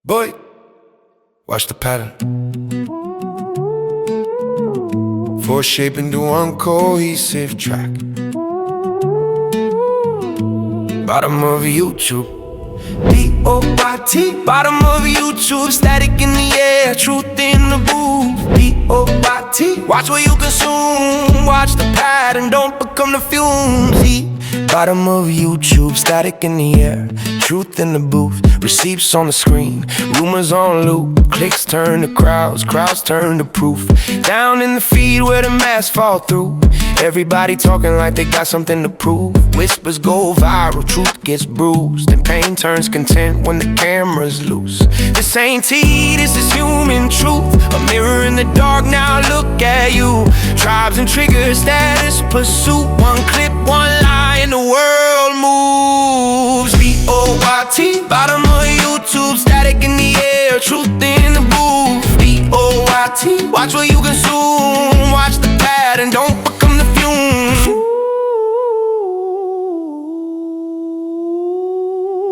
Boy, watch the pattern. Four shape into one cohesive track. Bottom of YouTube. BOYT, bottom of YouTube. Static in the air, truth in the booth. BOYT, watch what you consume. Watch the pattern, don't become the fumes. Bottom of YouTube, static in the air, truth in the booth, receipts on the screen, rumors on loop, clicks turn to crowds, crowds turn to proof. Down in the feed where the masks fall through, everybody talking like they got something to prove. Whispers go viral, truth gets bruised, and pain turns content when the camera's loose. This ain't tea, this is human truth, a mirror in the dark, now look at you. Tribes and triggers, status, pursuit, one clip, one lie, and the world moves. BOYT, bottom of YouTube, static in the air, truth in the booth. BOYT, watch what you consume, watch the pattern, don't become the fumes.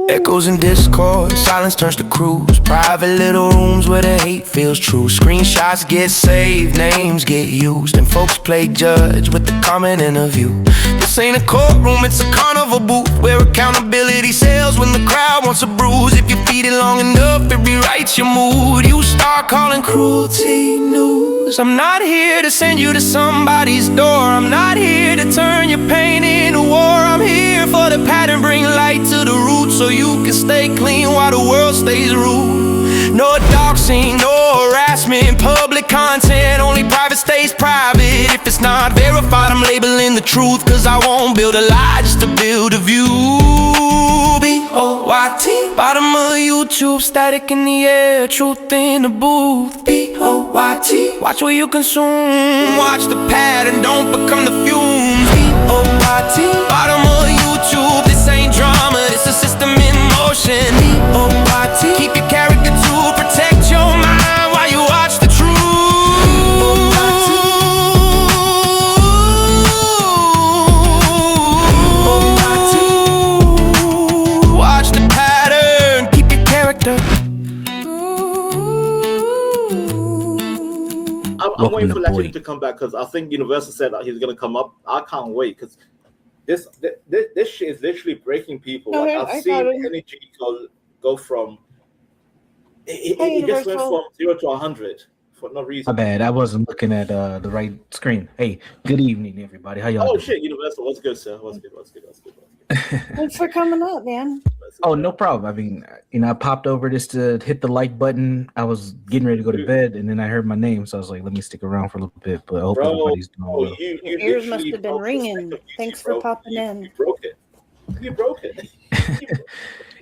Echoes in Discord, silence turns to cruise. Private little rooms where the hate feels true. Screenshots get saved, names get used, and folks play judge with the comment interview. This ain't a courtroom, it's a carnival booth, where accountability sells when the crowd wants a bruise. If you feed it long enough, it rewrites your mood. You start calling cruelty news. I'm not here to send you to somebody's door. I'm not here to turn your pain into war. I'm here for the pattern, bring light to the root, so you can stay clean while the world stays rude. No doxing, no harassment, public content, only private stays private. If it's not verified, I'm labeling the truth, cause I won't build a lie just to build a view. BOYT, bottom of YouTube, static in the air, truth in the booth. BOYT, watch what you consume, watch the pattern, don't become the fumes. BOYT, bottom of YouTube, this ain't drama, this a system in motion. BOYT, keep your character to protect your mind while you watch the truth. Watch the pattern, keep your character. I'm waiting for Legend to come back, because I think Universal said that he's gonna come up. I can't wait, because this shit is literally breaking people. No, like I've seen energy go from it just went from 0 to 100 for no reason. My bad, I wasn't looking at the right screen. Hey, good evening, everybody. How y'all doing? Oh shit, Universal, what's good, sir? What's good? Thanks for coming up, man. Oh, no problem. I mean, I popped over just to hit the like button. I was getting ready to go to bed, and then I heard my name, so I was like, let me stick around for a little bit. But I hope everybody's doing well. Your ears must have been ringing. Thanks for popping in. You broke it.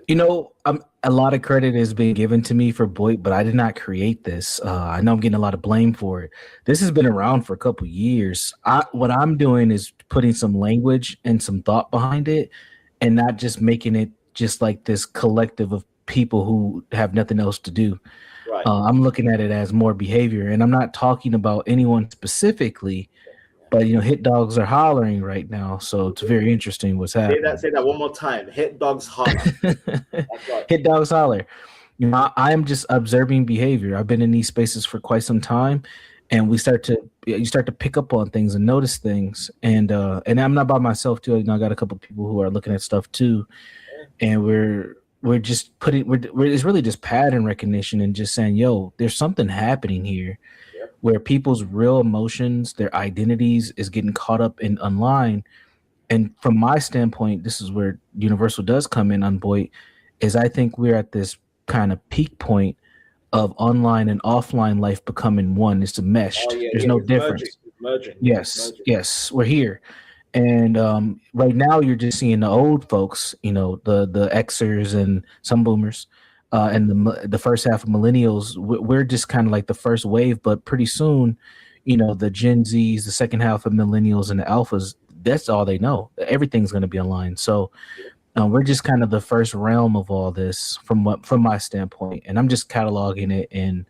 You know, a lot of credit is being given to me for BOYT, but I did not create this. I know I'm getting a lot of blame for it. This has been around for a couple years. What I'm doing is putting some language and some thought behind it, and not just making it just like this collective of people who have nothing else to do. Right. I'm looking at it as more behavior, and I'm not talking about anyone specifically, but hit dogs are hollering right now, so it's very interesting what's happening. Say that one more time. Hit dogs holler. That's right. Hit dogs holler. I am just observing behavior. I've been in these spaces for quite some time, and you start to pick up on things and notice things. And I'm not by myself too. I got a couple of people who are looking at stuff too, and we're just it's really just pattern recognition and just saying, yo, there's something happening here. Where people's real emotions, their identities is getting caught up in online. And from my standpoint, this is where Universal does come in on BOYT, is I think we're at this kind of peak point of online and offline life becoming one. It's meshed. There's no difference. Merging. Yes, we're here. And right now you're just seeing the old folks, the Xers and some boomers, and the first half of millennials. We're just kind of like the first wave, but pretty soon, the Gen Zs, the second half of millennials, and the alphas, that's all they know. Everything's going to be online. So we're just kind of the first realm of all this from my standpoint, and I'm just cataloging it and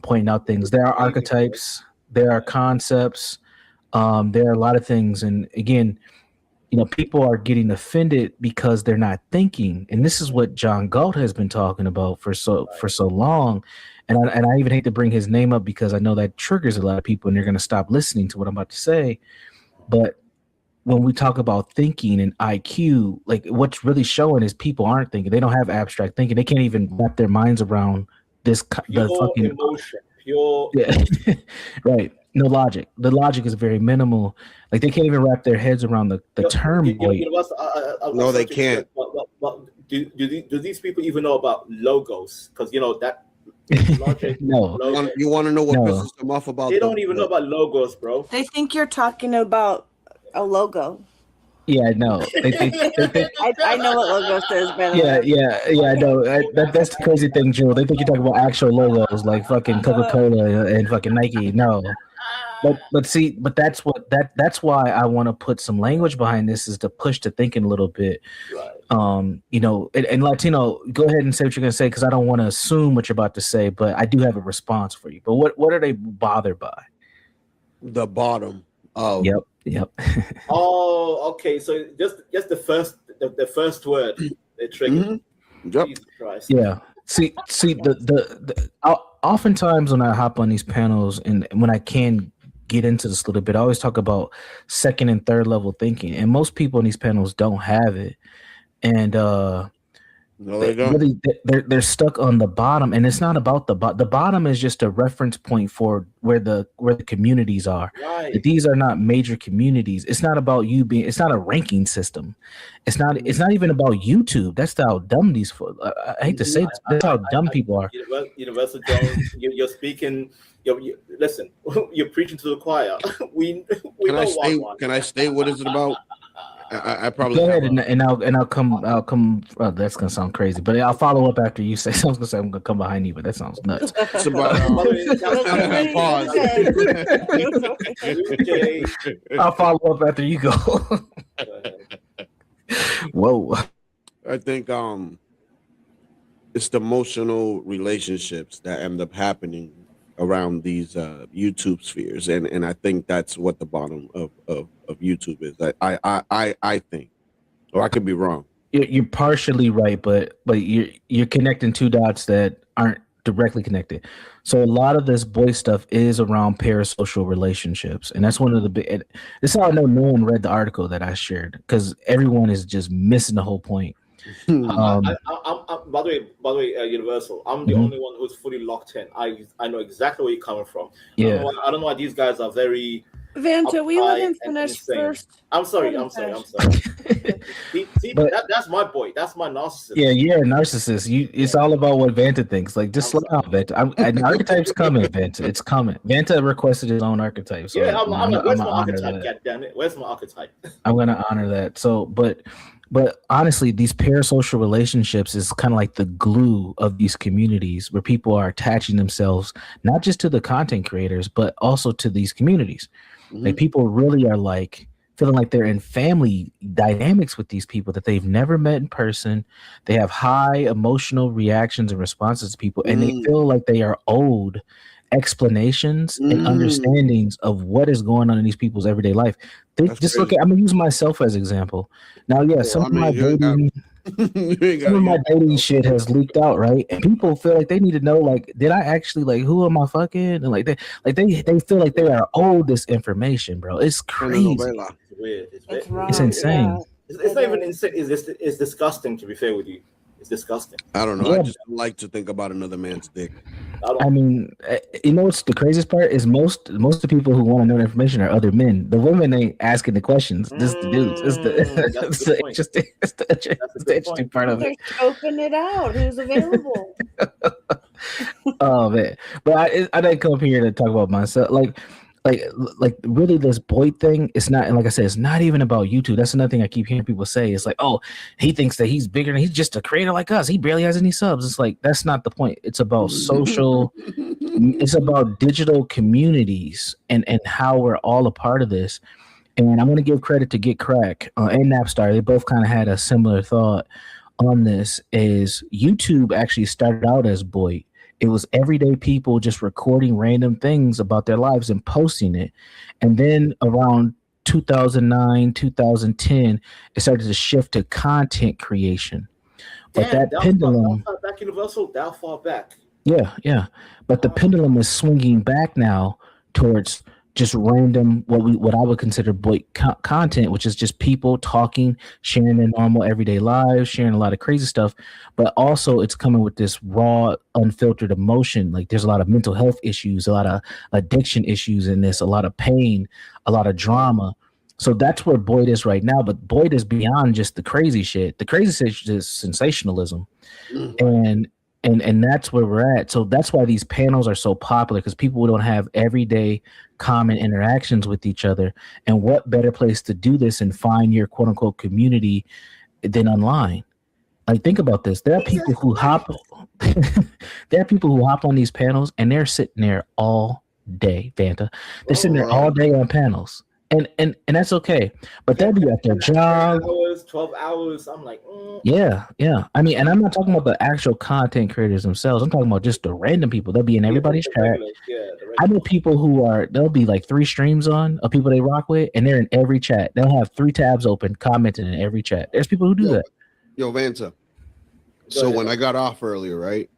pointing out things. There are archetypes, there are concepts, there are a lot of things, and again, people are getting offended because they're not thinking, and this is what John Galt has been talking about for so long. And I even hate to bring his name up because I know that triggers a lot of people, and they're going to stop listening to what I'm about to say. But when we talk about thinking and IQ, like what's really showing is people aren't thinking. They don't have abstract thinking. They can't even wrap their minds around the fucking emotion. Pure, yeah. Right. No logic. The logic is very minimal. Like they can't even wrap their heads around the term. No, they can't. But do these people even know about logos? Because that logic. No. You want to know what pisses them off about? They don't even know about logos, bro. They think you're talking about a logo. Yeah, no. They I know what logo says, but yeah. I know. That's the crazy thing, Jewel. They think you're talking about actual logos like fucking Coca-Cola and fucking Nike. No. But that's why I want to put some language behind this, is to push the thinking a little bit. Right. And Latino, go ahead and say what you're gonna say, because I don't want to assume what you're about to say, but I do have a response for you. But what are they bothered by? The bottom. Oh. Yep. Oh, okay. So just the first word they triggered. Mm-hmm. Yep. Jesus Christ. Yeah. See the oftentimes when I hop on these panels and when I can get into this a little bit, I always talk about second and third level thinking, and most people in these panels don't have it. And no, they don't. Really, they're stuck on the bottom, and it's not about the bottom. The bottom is just a reference point for where the communities are. Right. These are not major communities. It's not about you being. It's not a ranking system. It's not even about YouTube. That's how dumb these. I hate to say this. That's how dumb people are. Universal Jones, you're speaking. Listen, you're preaching to the choir. we can I know stay? one. Can I stay? What is it about? I probably go ahead and I'll come. That's gonna sound crazy, but I'll follow up after you say. I was gonna say I'm gonna come behind you, but that sounds nuts. It's about pause. I'll follow up after you go. Whoa. I think it's the emotional relationships that end up happening around these YouTube spheres, and I think that's what the bottom of YouTube is. I think, or I could be wrong. You're partially right, but you're connecting two dots that aren't directly connected. So a lot of this boy stuff is around parasocial relationships, and that's one of the big. This is how I know no one read the article that I shared, because everyone is just missing the whole point. By the way, Universal, I'm the only one who's fully locked in. I know exactly where you're coming from. Yeah. I don't know why these guys are very. Vanta, we let him finish first. I'm sorry. See, that's my boy. That's my narcissist. Yeah, you're a narcissist. It's all about what Vanta thinks. Like, just slow down, Vanta. An archetype's coming, Vanta. It's coming. Vanta requested his own archetype. So yeah, I'm like, where's my archetype? God damn it, where's my archetype? I'm gonna honor that. So, but honestly, these parasocial relationships is kind of like the glue of these communities, where people are attaching themselves not just to the content creators, but also to these communities. Like, people really are like feeling like they're in family dynamics with these people that they've never met in person. They have high emotional reactions and responses to people, and they feel like they are owed explanations and understandings of what is going on in these people's everyday life. They just look at, I'm gonna use myself as example. Now, some of my dating shit has leaked out, right? And people feel like they need to know, like, did I actually, like, who am I fucking? And they feel like they are owed this information, bro. It's crazy. It's weird. It's insane. Yeah. It's not even insane. It's disgusting, to be fair with you. It's disgusting. I don't know. Yeah. I just don't like to think about another man's dick. I mean, what's the craziest part is most of the people who want to know the information are other men. The women ain't asking the questions. This the dudes. It's the interesting part of it. They're scoping it out. Who's available? Oh man, but I didn't come up here to talk about myself. Like really, this BOYT thing, it's not, and like I said, it's not even about YouTube. That's another thing I keep hearing people say. It's like, oh, he thinks that he's bigger, and he's just a creator like us. He barely has any subs. It's like, that's not the point. It's about social, it's about digital communities and how we're all a part of this. And I'm going to give credit to Get Crack and Napstar. They both kind of had a similar thought on this. Is YouTube actually started out as BOYT. It was everyday people just recording random things about their lives and posting it. And then around 2009, 2010, it started to shift to content creation. But Damn, that pendulum, far back, Universal, that far back. yeah. But the pendulum is swinging back now towards just random what I would consider BOYT content, which is just people talking, sharing their normal everyday lives, sharing a lot of crazy stuff. But also, it's coming with this raw, unfiltered emotion. Like there's a lot of mental health issues, a lot of addiction issues in this, a lot of pain, a lot of drama. So that's where BOYT is right now. But BOYT is beyond just the crazy shit. The crazy shit is sensationalism, and that's where we're at. So that's why these panels are so popular, because people don't have everyday common interactions with each other. And what better place to do this and find your quote unquote community than online? Like, think about this. There are people who hop on these panels and they're sitting there all day, Vanta. They're sitting there all day on panels. And that's okay, but they'll be at their job. 12 hours. I'm like, Yeah. I mean, and I'm not talking about the actual content creators themselves. I'm talking about just the random people. They'll be in everybody's chat. I know people there'll be like 3 streams on of people they rock with, and they're in every chat. They'll have 3 tabs open, commenting in every chat. There's people who do that. Yo, Vanta. So when I got off earlier, right,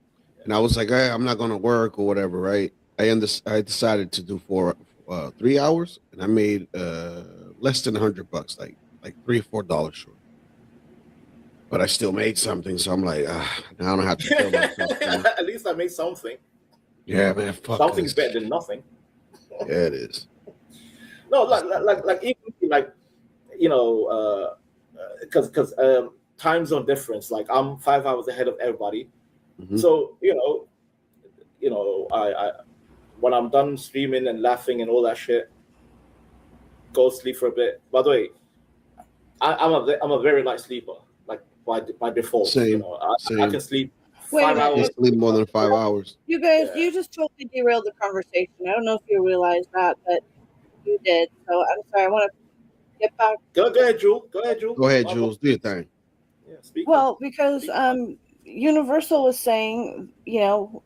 and I was like, hey, I'm not going to work or whatever, right? I decided to do 3 hours, and I made less than $100, like $3 or $4 short. But I still made something, so I'm like, now I don't have to kill myself. At least I made something. Yeah, man, fuck something's better than nothing. Yeah, it is. No, like even like, you know, because time zone difference. Like I'm 5 hours ahead of everybody, so you know, I when I'm done streaming and laughing and all that shit, go sleep for a bit. By the way, I'm a very light sleeper, like by default. Same. You know, I can sleep Wait, 5 hours. I sleep more than 5 hours. You guys, you just totally derailed the conversation. I don't know if you realized that, but you did. So I'm sorry. I want to get back. Go ahead, Jules. Go ahead, Jules. Do your thing. Yeah, speak Well, up. because Universal was saying, you know,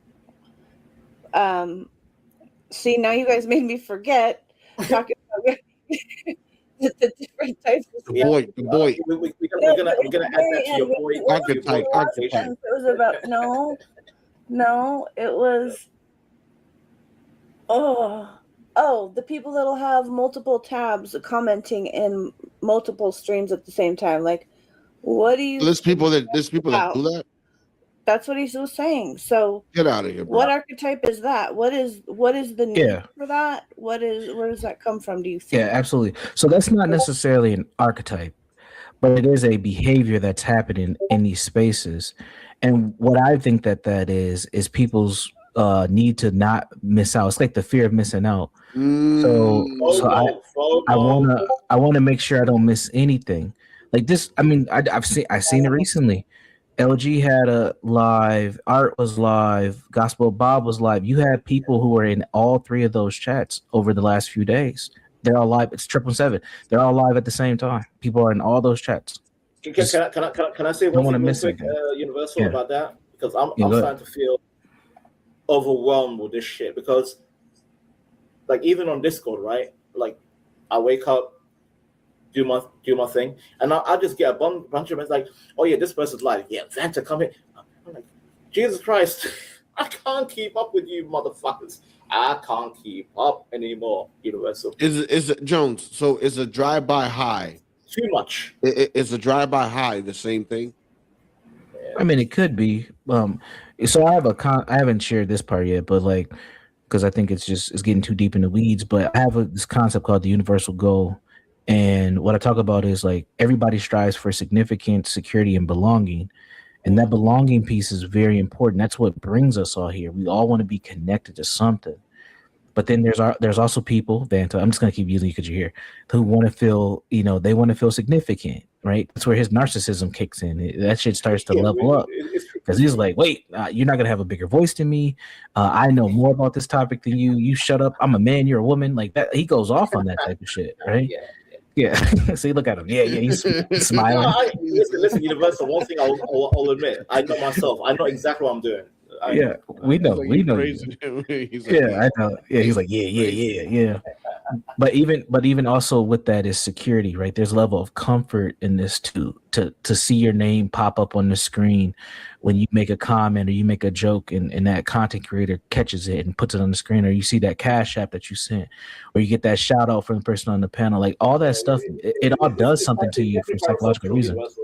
see, now you guys made me forget talking about the different types of The boy. We're gonna add that to your boy. Archetype. It was about no, it was the people that'll have multiple tabs commenting in multiple streams at the same time. Like, what do you? There's people that do that. That's what he was saying. So Get out of here, bro. what archetype is that? What is the need for that? Where does that come from? Do you think? Yeah, absolutely. So that's not necessarily an archetype, but it is a behavior that's happening in these spaces. And what I think that is people's need to not miss out. It's like the fear of missing out. So I wanna make sure I don't miss anything. Like this, I mean, I've seen it recently. LG had a live, Art was live, Gospel Bob was live. You had people who were in all 3 of those chats over the last few days. They're all live. It's 777. They're all live at the same time. People are in all those chats. Can I say one thing real quick, Universal, about that? Because I'm starting to feel overwhelmed with this shit. Because, like, even on Discord, right? Like, I wake up, do my thing, and I just get a bunch of messages like, oh yeah, this person's live. Yeah, Vanta, come in. I'm like, Jesus Christ, I can't keep up with you motherfuckers. I can't keep up anymore, Universal. Is it Jones? So is a drive-by high too much? Is a drive-by high the same thing? Yeah. I mean, it could be. So I haven't shared this part yet, but like, because I think it's getting too deep in the weeds. But I have this concept called the universal goal. And what I talk about is like everybody strives for significant security and belonging. And that belonging piece is very important. That's what brings us all here. We all want to be connected to something. But then there's also people, Vanta, I'm just going to keep using you because you're here, who want to feel, they want to feel significant, right? That's where his narcissism kicks in. That shit starts to level up because he's like, wait, you're not going to have a bigger voice than me. I know more about this topic than you. You shut up. I'm a man. You're a woman. Like that. He goes off on that type of shit, right? Yeah. See, look at him. Yeah. He's smiling. Listen, Universal. One thing I'll admit, I know myself. I know exactly what I'm doing. We know. He's like, I know. Yeah, he's like, yeah. But even also with that is security, right? There's a level of comfort in this too, to see your name pop up on the screen when you make a comment or you make a joke, and that content creator catches it and puts it on the screen, or you see that Cash App that you sent, or you get that shout out from the person on the panel. Like all that stuff, it all does something to you for psychological reasons.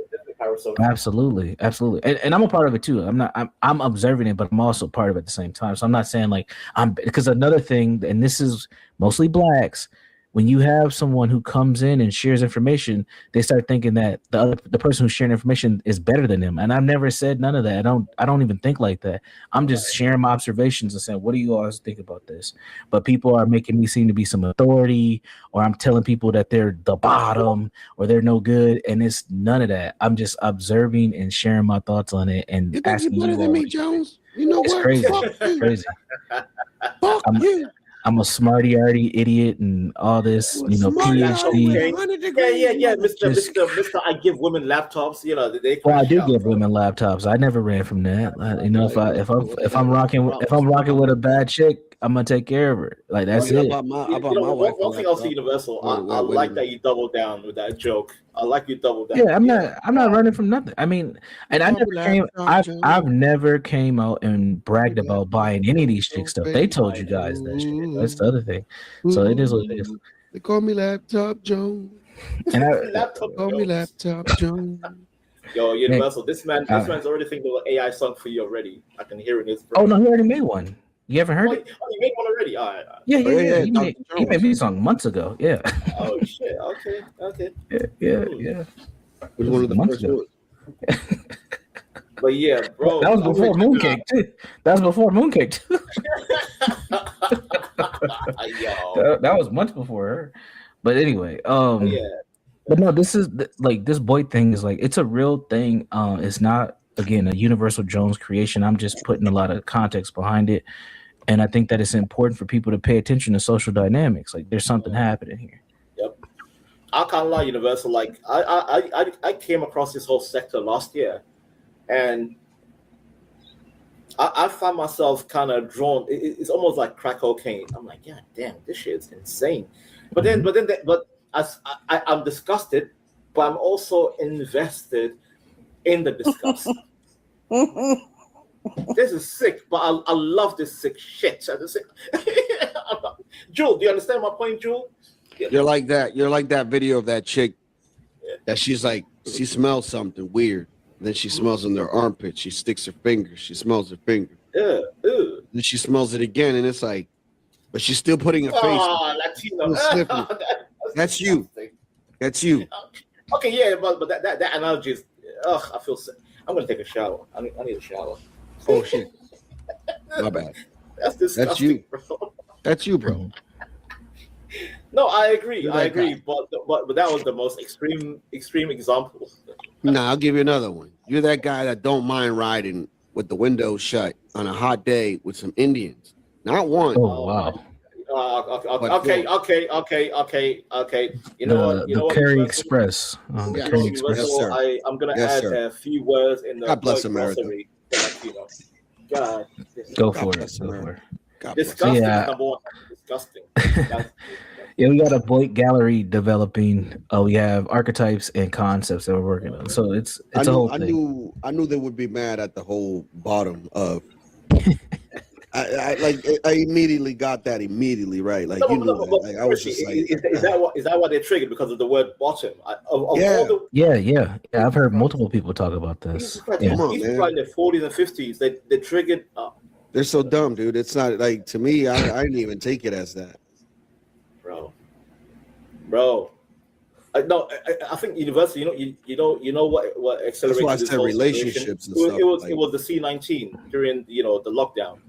Absolutely. And I'm a part of it too. I'm observing it, but I'm also part of it at the same time. So I'm not saying like because another thing, and this is mostly blacks, when you have someone who comes in and shares information, they start thinking that the person who's sharing information is better than them. And I've never said none of that. I don't even think like that. I'm just sharing my observations and saying, what do you always think about this? But people are making me seem to be some authority, or I'm telling people that they're the bottom or they're no good. And it's none of that. I'm just observing and sharing my thoughts on it and asking you better than me, Jones. You know what? Crazy. Crazy. Fuck you. I'm a smarty-arty idiot and all this, PhD. Yeah, Mr. I give women laptops. Well, I do give women laptops. I never ran from that. If I'm rocking with a bad chick, I'm gonna take care of her. Like that's it. One thing I'll say, Universal. I like that you double down with that joke. I like you double down. Yeah, I'm not running from nothing. I mean, and I've never came out and bragged about buying any of these chick stuff. They told you guys that shit. That's the other thing. So it is what it is. They call me Laptop Jones. And call me Laptop Jones. Yo, Universal. This man's already thinking of an AI song for you already. I can hear it in his brain. Oh no, he already made one. You haven't heard it? Oh, you made one already? All right. Yeah. He made me a song months ago. Yeah. Oh shit. Okay. Yeah. It was one of the first ones. But yeah, bro. That was before Mooncake too. That was months before her. But anyway, yeah. But no, this is like this BOYT thing is like it's a real thing. It's not again a Universal Jones creation. I'm just putting a lot of context behind it. And I think that it's important for people to pay attention to social dynamics. Like there's something happening here. Yep. I can't lie, Universal. Like I came across this whole sector last year, and I find myself kind of drawn. It's almost like crack cocaine. I'm like, yeah, damn, this shit is insane. But I'm disgusted, but I'm also invested in the disgust. This is sick, but I love this sick shit. Jewel, do you understand my point, Jewel? You're like that video of that chick that she's like, she smells something weird. Then she smells in their armpit. She sticks her finger. She smells her finger. Then she smells it again, and it's like, but she's still putting her face. Latino. That's you. That's you. Okay, yeah, but that analogy is. I feel sick. I'm gonna take a shower. I need a shower. Oh shit. My bad. That's disgusting. That's you, bro. That's you, bro. No, I agree. But that was the most extreme example. Nah, I'll give you another one. You're that guy that don't mind riding with the windows shut on a hot day with some Indians. Not one. Oh wow. Okay. You know the what? Kerry Express. The Kerry Express. Yes, I'm gonna add a few words in the God bless America. God. Go for it. Disgusting. Number one. Disgusting. Yeah, we got a BOYT gallery developing. We have archetypes and concepts that we're working on. So it's a whole thing. I knew they would be mad at the whole bottom of. I immediately got that right. Like you knew that. Like, I was just like, is that what they triggered because of the word bottom? Yeah. I've heard multiple people talk about this. These people in their 40s and 50s, they triggered. They're so dumb, dude. It's not like to me. I didn't even take it as that, bro. I think Universal. You know what accelerated. That's why I said relationships and stuff. It was the C-19 during the lockdown.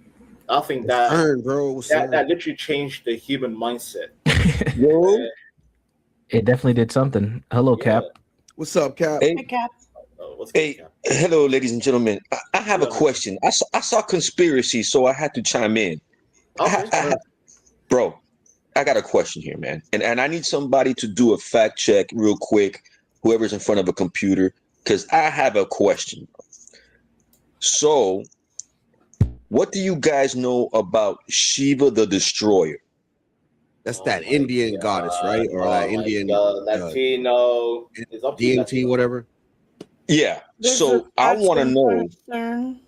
I think that that literally changed the human mindset. It definitely did something. Hello, Cap. What's up, Cap? Hey, Cap. Hello, ladies and gentlemen. I have a question. I saw conspiracy, so I had to chime in. Okay. Bro, I got a question here, man. And I need somebody to do a fact check real quick, whoever's in front of a computer, because I have a question. So, what do you guys know about Shiva the Destroyer? That's that Indian goddess, right? Or that Indian Latino. It's up to DNT, Latino. whatever. Yeah. There's So I want to know. CERN.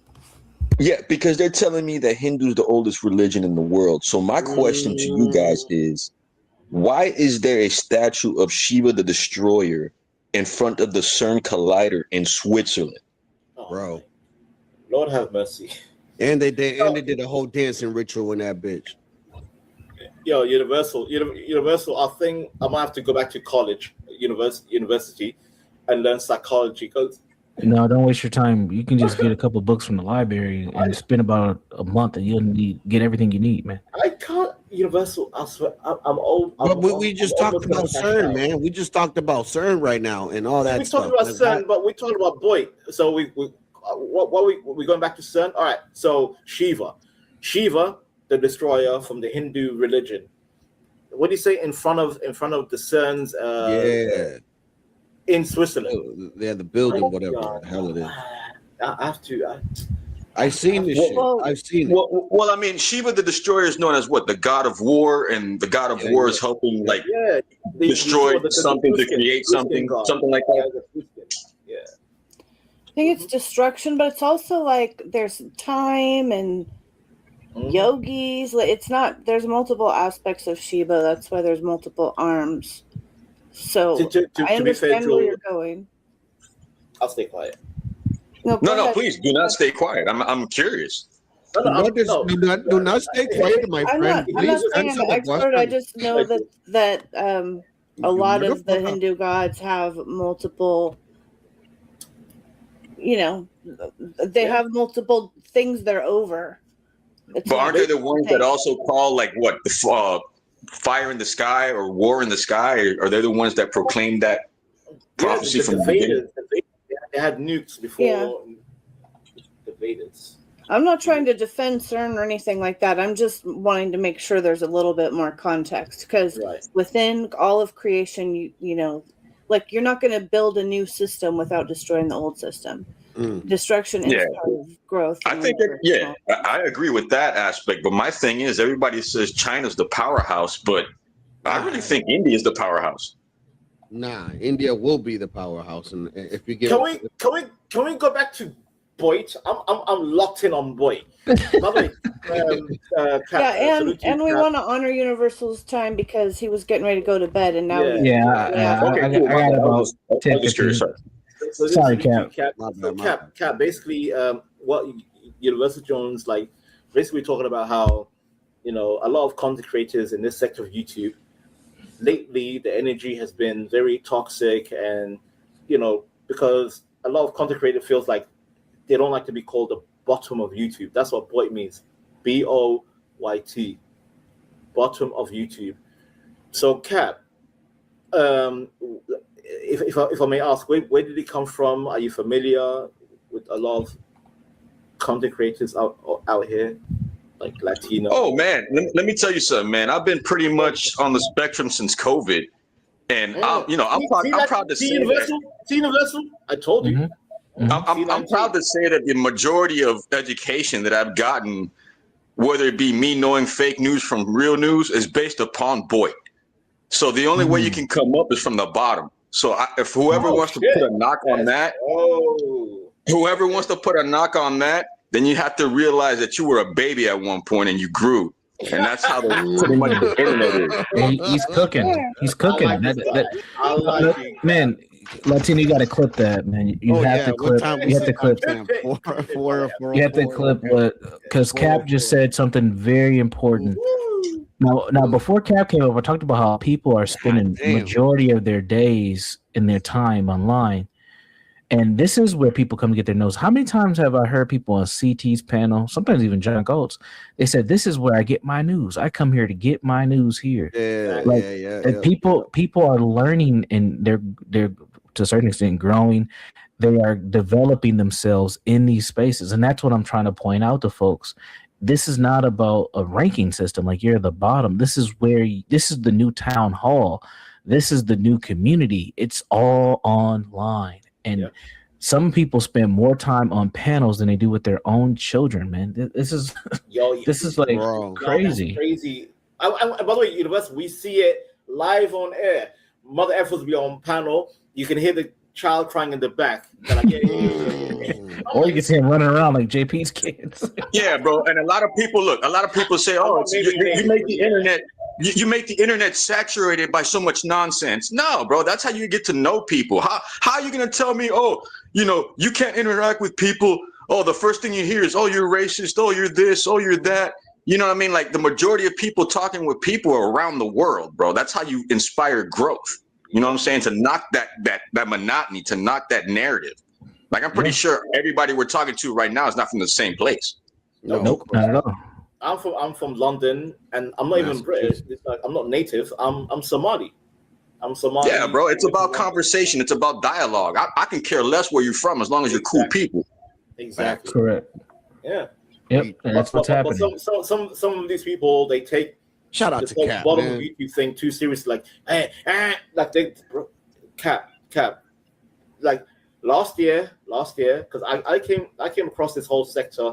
Yeah, because they're telling me that Hindu is the oldest religion in the world. So my question to you guys is, why is there a statue of Shiva the Destroyer in front of the CERN Collider in Switzerland? Bro. Lord have mercy. And they did a whole dancing ritual in that bitch. Yo, Universal. I think I might have to go back to college, university, and learn psychology. Because No, don't waste your time. You can just get a couple books from the library and spend about a month, and you'll get everything you need, man. I can't. Universal. I swear, I'm old. But we just talked about CERN, man. We just talked about CERN right now and all that. We talked about CERN, but we talked about BOYT. So we going back to CERN. All right. So Shiva, the destroyer from the Hindu religion. What do you say in front of the CERN's? In Switzerland. Yeah, the building, whatever the hell it is. I have to. I've seen this shit. I've seen it. Well, I mean, Shiva the Destroyer is known as what? The god of war, and the god of war is helping destroy something to create something like that. Yeah. I think it's destruction, but it's also like there's time and yogis. It's not. There's multiple aspects of Shiva. That's why there's multiple arms. So I understand where you're going. I'll stay quiet. No, please do not stay quiet. I'm curious. Do not stay quiet, my friend. I'm not saying I'm an expert. I just know that a lot of the Hindu gods have multiple. They have multiple things they're over. But aren't they the ones that also call the fire in the sky or war in the sky? Or are they the ones that proclaim that prophecy from the beginning? They had nukes before the Vedas. I'm not trying to defend CERN or anything like that. I'm just wanting to make sure there's a little bit more context because within all of creation, you know, like you're not going to build a new system without destroying the old system. Destruction is part of growth. I think I agree with that aspect. But my thing is, everybody says China's the powerhouse, but I really think India is the powerhouse. Nah, India will be the powerhouse, and if you get can we go back to BOYT? I'm locked in on BOYT. And we want to honor Universal's time because he was getting ready to go to bed, and now I got about 10 pictures. Sorry, Cap. Cap. Basically, what Universal Jones basically talking about how a lot of content creators in this sector of YouTube. Lately, the energy has been very toxic, and because a lot of content creators feels like they don't like to be called the bottom of YouTube. That's what BOYT means, BOYT, bottom of YouTube. So, Cap, if I may ask, where did it come from? Are you familiar with a lot of content creators out here? Like Latino. Oh man, let me tell you something, man. I've been pretty much on the spectrum since COVID, and I'm proud to say Universal. I told you. I'm proud to say that the majority of education that I've gotten, whether it be me knowing fake news from real news, is based upon BOYT. So the only way you can come up is from the bottom. So if whoever wants to put a knock on that, whoever wants to put a knock on that. Then you have to realize that you were a baby at one point and you grew. And that's how pretty much the internet is. He's cooking. He's cooking. Man, Latino, you got to clip that, man. You have to clip. You have to clip. You have to clip what? Because Cap just said something very important. Now, before Cap came over, I talked about how people are spending majority of their days and their time online. And this is where people come to get their notes. How many times have I heard people on CT's panel, sometimes even John Goltz, they said, this is where I get my news. I come here to get my news here. People are learning, and they're to a certain extent growing. They are developing themselves in these spaces. And that's what I'm trying to point out to folks. This is not about a ranking system like you're the bottom. This is this is the new town hall. This is the new community. It's all online. And some people spend more time on panels than they do with their own children, man. This is like crazy. Crazy. By the way, Universal, we see it live on air. Mother F will be on panel. You can hear the child crying in the back. Like, or you can see him running around like JP's kids. Yeah, bro. And a lot of people say, "Oh, you make the internet, you make the internet saturated by so much nonsense." No, bro. That's how you get to know people. How are you gonna tell me, "Oh, you can't interact with people"? Oh, the first thing you hear is, "Oh, you're racist. Oh, you're this. Oh, you're that." You know what I mean? Like the majority of people talking with people around the world, bro. That's how you inspire growth. You know what I'm saying? To knock that monotony, to knock that narrative. Like I'm pretty sure everybody we're talking to right now is not from the same place. Nope, not at all. I'm from London, and I'm not even British. It's like, I'm not native. I'm Somali. I'm Somali. Yeah, bro. It's about conversation. It's about dialogue. I can care less where you're from as long as you're cool people. Exactly. Correct. Yeah. Yep. And that's what's happening. But some of these people, they take shout out to Cap, bottom man. of YouTube thing too seriously. Like, like they Cap. Like last year, because I came across this whole sector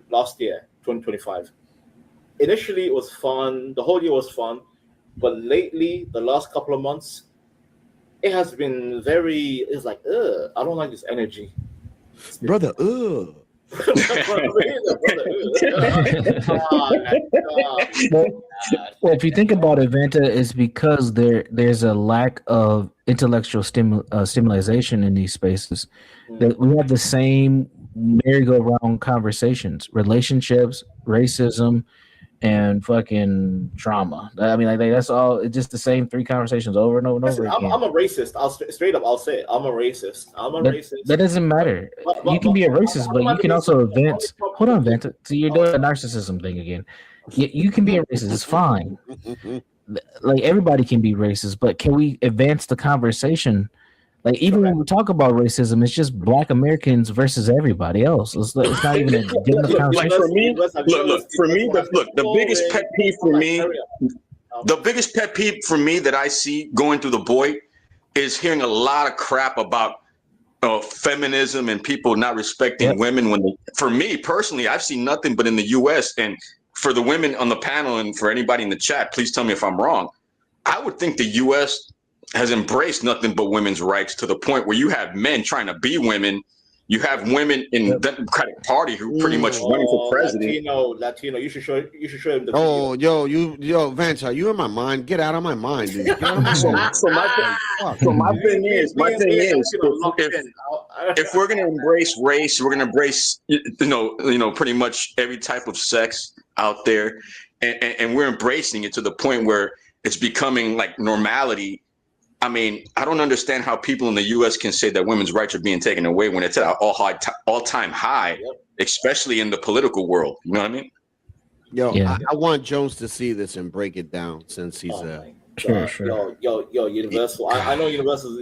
last year, 2025. Initially, it was fun. The whole year was fun, but lately, the last couple of months, it has been very. It's like, I don't like this energy, brother. Well, if you think about it, Vanta, it's because there's a lack of intellectual stimulation in these spaces. That we have the same merry-go-round conversations, relationships, racism, and fucking trauma. I mean, like that's all. It's just the same three conversations over and over and over again. I'm a racist. I'll straight up. I'll say it. I'm a racist. That doesn't matter. You can be a racist, but you can also advance. Hold on, Vanta. So you're doing a narcissism thing again. You can be a racist. It's fine. Like everybody can be racist, but can we advance the conversation? Like even when we talk about racism, it's just Black Americans versus everybody else. It's not even a good enough conversation. For me, the biggest pet peeve for me, the biggest pet peeve for me that I see going through the BOYT is hearing a lot of crap about feminism and people not respecting women. For me personally, I've seen nothing but in the U.S. and for the women on the panel and for anybody in the chat, please tell me if I'm wrong. I would think the U.S. has embraced nothing but women's rights to the point where you have men trying to be women. You have women in the Democratic Party who pretty much running for president. Latino. You should show him the video. Yo, Vance, are you in my mind? Get out of my mind, dude. So my thing is, if we're gonna embrace race, we're gonna embrace pretty much every type of sex out there, and we're embracing it to the point where it's becoming like normality. I mean, I don't understand how people in the U.S. can say that women's rights are being taken away when it's at an all-time high, especially in the political world. You know what I mean? Yo, yeah. I want Jones to see this and break it down since he's sure. Yo, Universal. I know Universal.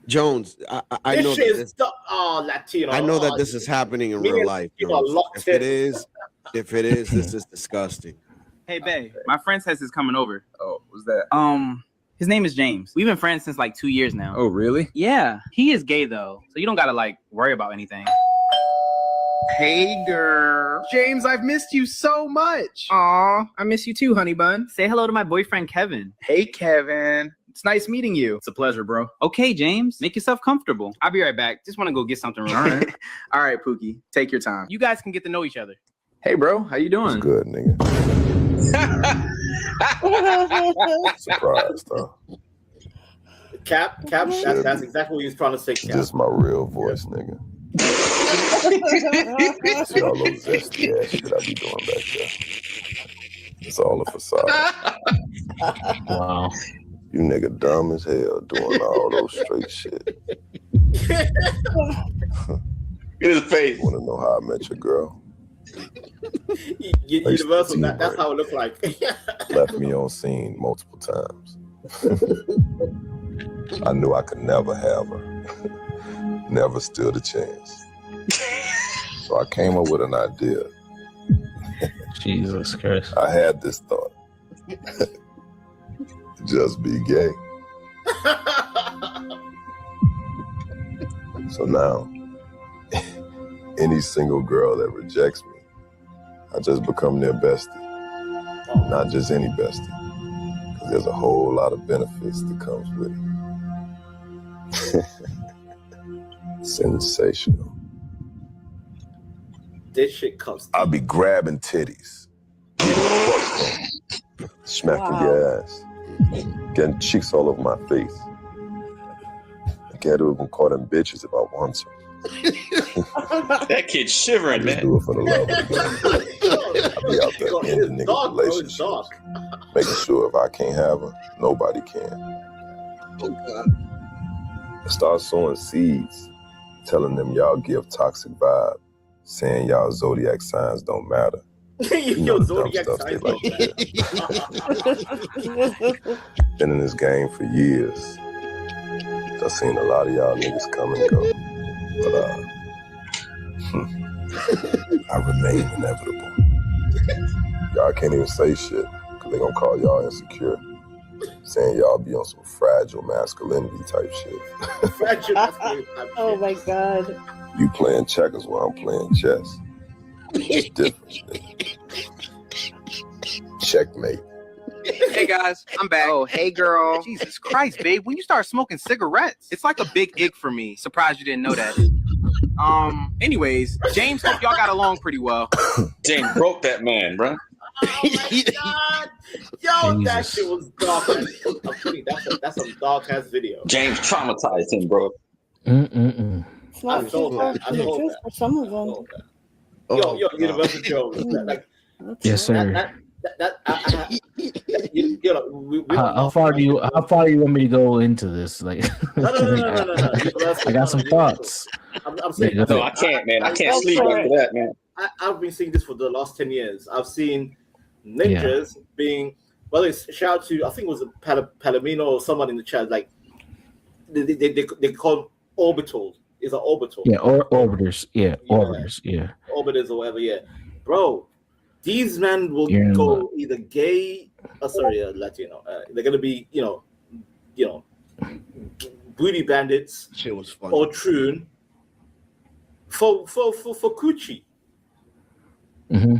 Jones, I know this Latino. I know that this is happening in real life. If it is, this is disgusting. Hey, babe, my friend says he's coming over. Oh, what's that? His name is James. We've been friends since like 2 years now. Oh, really? Yeah. He is gay though, so you don't gotta like worry about anything. Hey, girl. James, I've missed you so much. Aw, I miss you too, honey bun. Say hello to my boyfriend, Kevin. Hey, Kevin. It's nice meeting you. It's a pleasure, bro. Okay, James, make yourself comfortable. I'll be right back. Just want to go get something real quick. All right, Pookie. Take your time. You guys can get to know each other. Hey, bro. How you doing? It's good, nigga. Surprised, though. Cap. That's exactly what he was trying to say. Cap. This is my real voice, nigga. See all those zesty ass shit I be doing back there. It's all a facade. Wow. You nigga dumb as hell doing all those straight shit. Get his face. Want to know how I met your girl? Universal, that's how it looked like. Left me on scene multiple times. I knew I could never have her. Never stood a chance. So I came up with an idea. Jesus Christ. I had this thought. Just be gay. So now, any single girl that rejects me, I just become their bestie. Not just any bestie, because there's a whole lot of benefits that comes with it. Sensational. This shit comes. I'll be grabbing titties, smacking your ass, getting cheeks all over my face. I can't even call them bitches if I want to. That kid's shivering, man. Do it for the love of the game. I'll be out there ending niggas' relationships, making sure if I can't have her, nobody can. I start sowing seeds, telling them y'all give toxic vibe, saying y'all zodiac signs don't matter. Yo, zodiac signs don't matter. Been in this game for years. I've seen a lot of y'all niggas come and go. But I remain inevitable. Y'all can't even say shit, because they gonna call y'all insecure. Saying y'all be on some fragile masculinity type shit. Fragile masculinity type shit. Oh my God. You playing checkers while I'm playing chess. It's different, nigga. Checkmate. Hey guys, I'm back. Oh, hey girl. Jesus Christ, babe. When you start smoking cigarettes, it's like a big ick for me. Surprised you didn't know that. Anyways, James, hope y'all got along pretty well. James broke that man, bro. Oh my God. Yo, Jesus. that shit was dark. I'm telling you, that's a dark ass video. James traumatized him, bro. It's not I told too that. hard I to told choose that. for some of them. Yo, Universal Joe. Like, Yes, sir. How far do you want me to go into this? Like, No. I got some thoughts. I'm saying, No, I can't, man. I can't sleep after that, man. I've been seeing this for the last 10 years. I've seen ninjas being, well, it's shout out to, I think it was Palomino or someone in the chat, like, they call them orbitals. It's an orbital. Yeah, or orbiters. Yeah, orbiters. Yeah. Orbiters or whatever, yeah. Bro, these men will go either gay, Latino. They're gonna be, you know, booty bandits. Shit was funny. Or troon for coochie. Mm-hmm.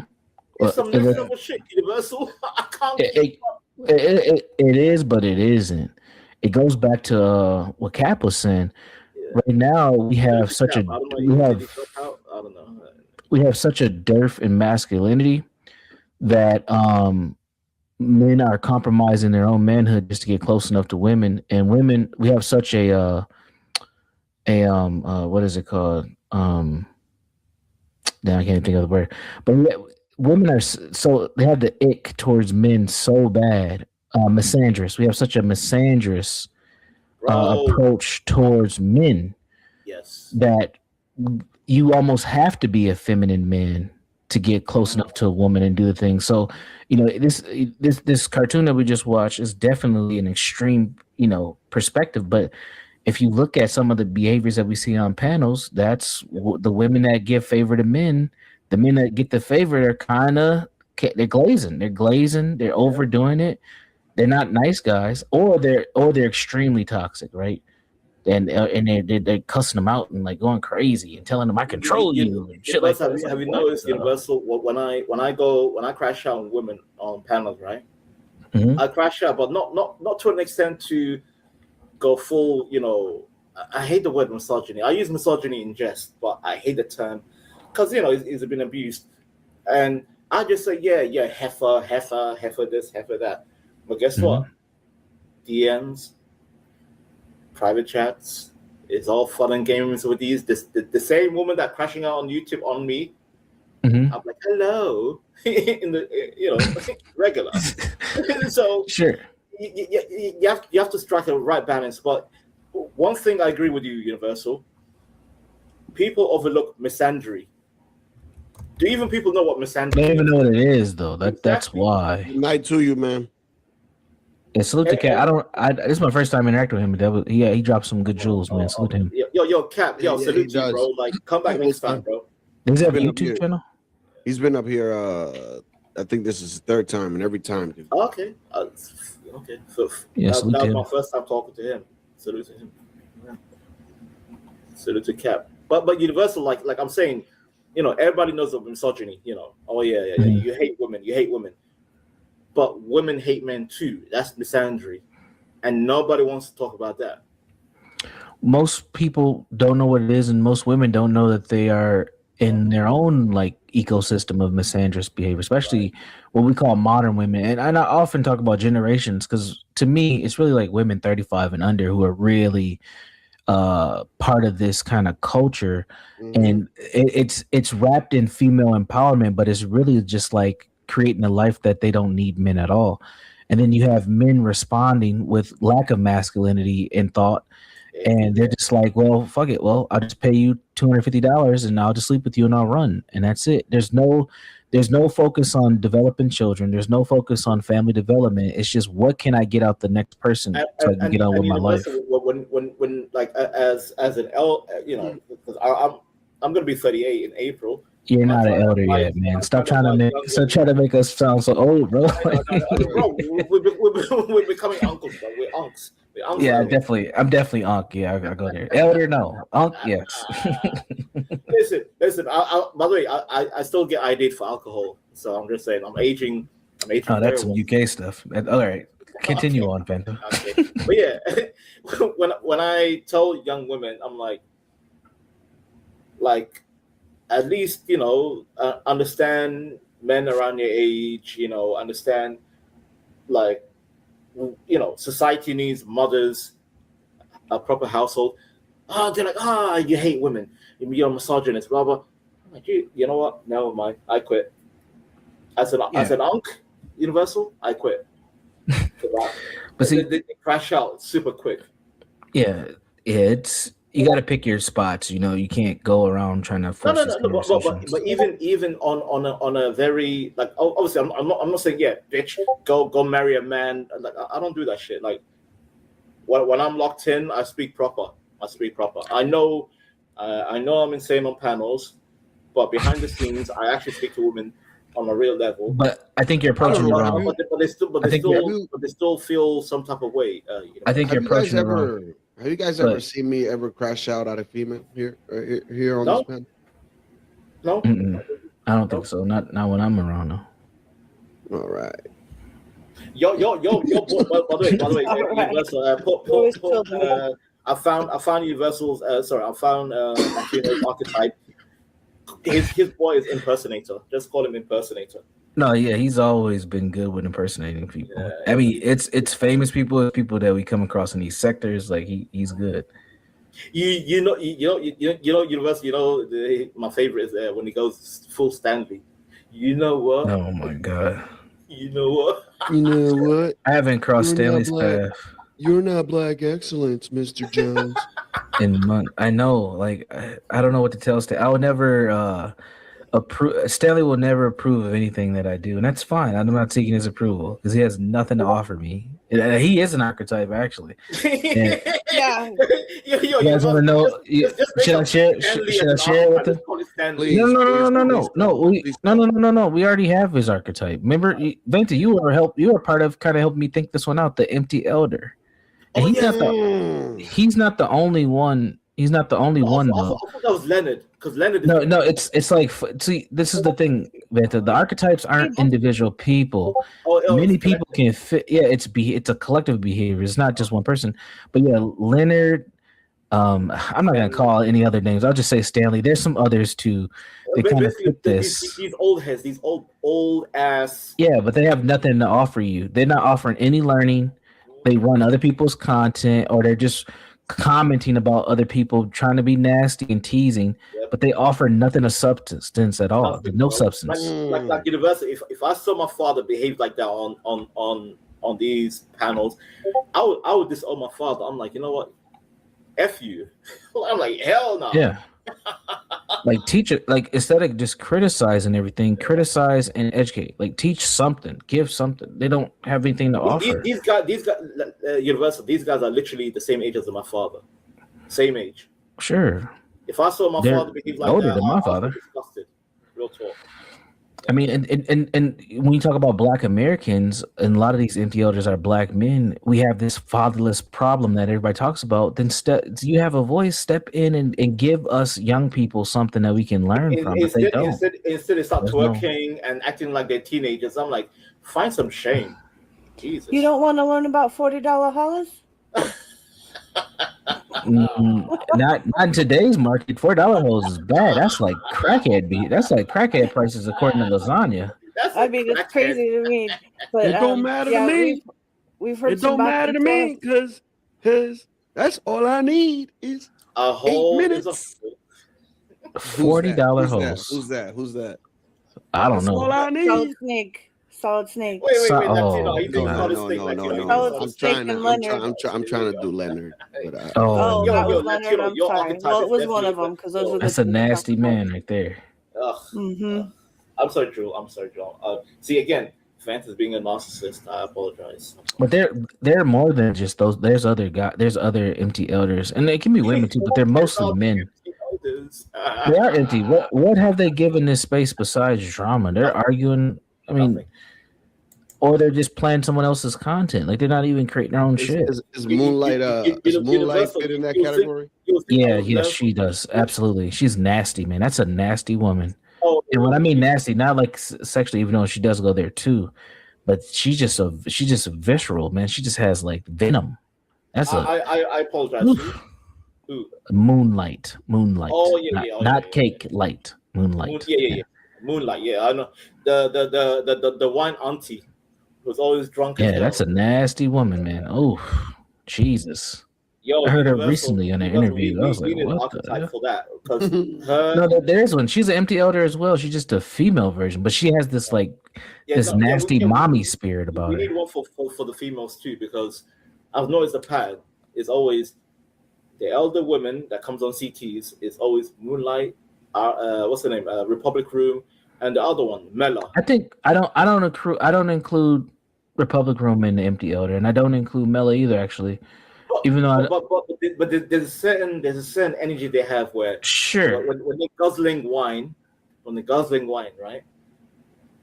It's some next level shit. Universal. I can't. It is, but it isn't. It goes back to what Cap was saying. Yeah. Right now, we have such a we have such a dearth in masculinity that men are compromising their own manhood just to get close enough to women, and women, we have such a what is it called? Now I can't think of the word, but women are so, they have the ick towards men so bad. Misandrous. We have such a misandrous approach towards men. Yes. That you almost have to be a feminine man to get close enough to a woman and do the thing. So, you know, this cartoon that we just watched is definitely an extreme, you know, perspective. But if you look at some of the behaviors that we see on panels, that's the women that give favor to men. The men that get the favor are they're glazing. They're overdoing it. They're not nice guys, or they're extremely toxic, right? And they're cussing them out and like going crazy and telling them I control you and shit like that. Have you noticed, Universal? When I crash out on women on panels, right? Mm-hmm. I crash out, but not to an extent to go full. You know, I hate the word misogyny. I use misogyny in jest, but I hate the term because you know it's been abused, and I just say yeah, heifer, this, heifer that. But guess what? DMs, private chats, it's all fun and games with these. The same woman that crashing out on YouTube on me. Mm-hmm. I'm like, hello, in the regular. So sure, you have to strike a right balance. But one thing I agree with you, Universal. People overlook misandry. Do even people know what misandry? They don't even know what it is, though. That's why. Night to you, man. Yeah, salute to Cap. This is my first time interacting with him. But he dropped some good jewels, man. Salute him. Yo, Cap. Yo, salute to you, bro. Like, come back next time, bro. Does he have a YouTube channel? He's been up here. I think this is his third time, and every time. Okay. Okay. So that was my first time talking to him. Salute to him. Yeah. Salute to Cap. But Universal, like I'm saying, you know, everybody knows of misogyny. You know, you hate women. but women hate men too. That's misandry, and nobody wants to talk about that. Most people don't know what it is, and most women don't know that they are in their own like ecosystem of misandrous behavior, especially what we call modern women. And I often talk about generations because to me, it's really like women 35 and under who are really part of this kind of culture. And it's wrapped in female empowerment, but it's really just like creating a life that they don't need men at all. And then you have men responding with lack of masculinity in thought. And they're just like, well, fuck it. Well, I'll just pay you $250 and I'll just sleep with you and I'll run. And that's it. There's no focus on developing children. There's no focus on family development. It's just what can I get out the next person so I can get on with my life. When like as an I'm gonna be 38 in April. You're not an elder yet, man. Stop trying to make us sound so old, bro. Bro, we're becoming uncles, bro. We're unks. Yeah, I'm definitely Unc. Yeah, I go there. Elder, no. Unc, yes. Listen. By the way, I still get ID'd for alcohol, so I'm just saying I'm aging. Oh, that's some UK stuff. All right, continue on, Phantom. Okay. But yeah, when I tell young women, I'm like, at least understand men around your age. Understand like. Society needs mothers, a proper household. They're like, you hate women, you're a misogynist, blah blah. I'm like, you know what? Never mind. I quit. As an unc, Universal, I quit. But see, they crash out super quick. Yeah, it's you got to pick your spots. You can't go around trying to force but even on a very like obviously I'm not saying bitch go marry a man. Like I don't do that shit. Like when I'm locked in, I speak proper. I know I'm insane on panels, but behind the scenes I actually speak to women on a real level. But I think you're approaching it wrong. But they still feel some type of way. I think you're approaching it wrong. Have you guys ever seen me ever crash out at a female here on this panel? No, I don't think so. Not when I'm around. No. All right. Yo. By the way, I found Universal's. I found archetype. His boy is impersonator. Just call him impersonator. No, yeah, he's always been good with impersonating people. Yeah. I mean, it's famous people that we come across in these sectors. Like he's good. Universal. My favorite is when he goes full Stanley. You know what? Oh my god. You know what? You know what? I haven't crossed Stanley's path. You're not black excellence, Mr. Jones. I know. Like I don't know what to tell Stanley. I would never Stanley will never approve of anything that I do, and that's fine. I'm not seeking his approval because he has nothing to offer me. He is an archetype, actually. And, yeah. You guys want to know? Should I share it with him? No. We already have his archetype. Remember, Venta, you were part of kind of helped me think this one out. The empty elder. And he's not the only one. He's not the only one though. I thought that was Leonard, because Leonard. No, it's like, see, this is the thing, Vanta. The archetypes aren't individual people. Many people can fit. Yeah, it's a collective behavior. It's not just one person. But yeah, Leonard. I'm not gonna call any other names. I'll just say Stanley. There's some others too. They kind of fit this. These old heads, these old ass. Yeah, but they have nothing to offer you. They're not offering any learning. They run other people's content, or they're just commenting about other people, trying to be nasty and teasing, but they offer nothing of substance at all. No substance. Like Universal. If I saw my father behave like that on these panels, I would disown my father. I'm like, you know what? F you. I'm like, hell no. Yeah. Like teach it. Like instead of just criticizing everything, criticize and educate. Like teach something, give something. They don't have anything to offer. These guys, Universal. These guys are literally the same age as my father. Same age. Sure. If I saw my father behave like older that, than my father. I'd be disgusted. Real talk. I mean, and when you talk about Black Americans, and a lot of these empty elders are Black men, we have this fatherless problem that everybody talks about. Then you have a voice, step in and give us young people something that we can learn from. But they don't. Instead they start twerking and acting like they're teenagers. I'm like, find some shame. Jesus. You don't want to learn about $40 hollers? Not in today's market. $4 hoes is bad. That's like crackhead. That's like crackhead prices according to lasagna. I mean, it's crazy to me, but it don't matter to me. We've heard it don't matter to me because that's all I need is a whole 8 minutes. $40 hoes. Who's that? I don't know. All I need. Solid Snake. Wait. No. I'm trying to do Leonard. But that was Leonard. I'm sorry. Well, it was one of them because those were. That's a nasty man right there. I'm sorry, Drew. See, again, Vance is being a narcissist. I apologize. But they're more than just those. There's other guys. There's other empty elders, and they can be women too. But they're mostly men. They are empty. What have they given this space besides drama? They're arguing. I mean, or they're just playing someone else's content. Like they're not even creating their own shit. Is Moonlight fit in that category? Yeah, she does. Absolutely. She's nasty, man. That's a nasty woman. And when I mean nasty, not like sexually, even though she does go there too, but she's just visceral, man. She just has like venom. I apologize. Who? Moonlight. Oh yeah, not cake light. Moonlight. Moonlight. Yeah, I know. The wine auntie was always drunk. Yeah, that's a nasty woman, man. Oh, Jesus. I heard her recently in an interview. I was like, what the hell? For that, because no, there's one. She's an empty elder as well. She's just a female version, but she has this nasty mommy spirit about her. We need one for the females too, because I've noticed the pattern is always the elder women that comes on CTs is always Moonlight, what's the name? Republic Room, and the other one, Mela. I think I don't include Republic Room in the empty elder, and I don't include Mela either, actually. Even though, but there's a certain energy they have where when they're guzzling wine, right?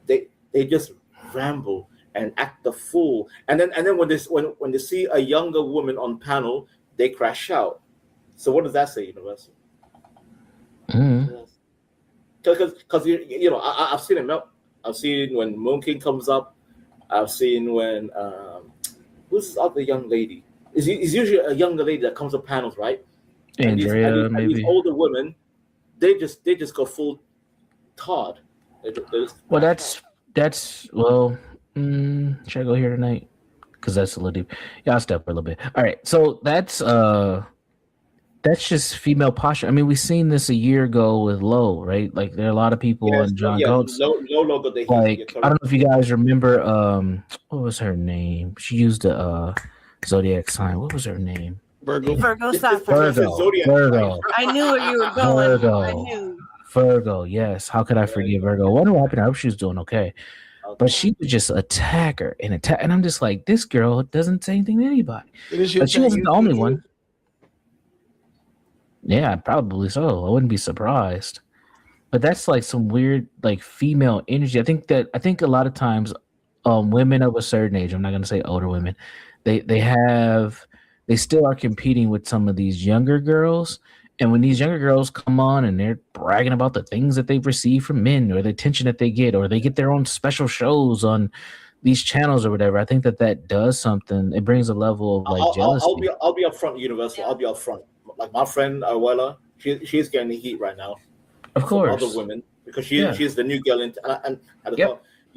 They just ramble and act the fool, and then when they see a younger woman on panel, they crash out. So what does that say, Universal? Because you know I've seen it. I've seen when Moon King comes up. I've seen when who's this other young lady? It's usually a younger lady that comes to panels, right? Andrea, maybe. These older women, they just go full Todd. Well, that's should I go here tonight? Because that's a little deep. Yeah, I'll step a little bit. All right, so that's just female posture. I mean, we've seen this a year ago with Low, right? Like there are a lot of people and John Goetz. Low, like I don't know if you guys remember. What was her name? She used a zodiac sign. What was her name? Virgo. Virgo. I knew where you were going. Virgo. Yes. How could I forget Virgo? I wonder what happened. I hope she's doing okay. But she would just attack her and I'm just like, this girl doesn't say anything to anybody. But she wasn't the only one. Yeah, probably so. I wouldn't be surprised. But that's like some weird like female energy. I think a lot of times women of a certain age, I'm not gonna say older women, they still are competing with some of these younger girls. And when these younger girls come on and they're bragging about the things that they've received from men or the attention that they get, or they get their own special shows on these channels or whatever, I think that does something. It brings a level of like jealousy. I'll be upfront, Universal. I'll be upfront. Like my friend Abuela, she's getting the heat right now. Of course. Other women, because she's the new girl you're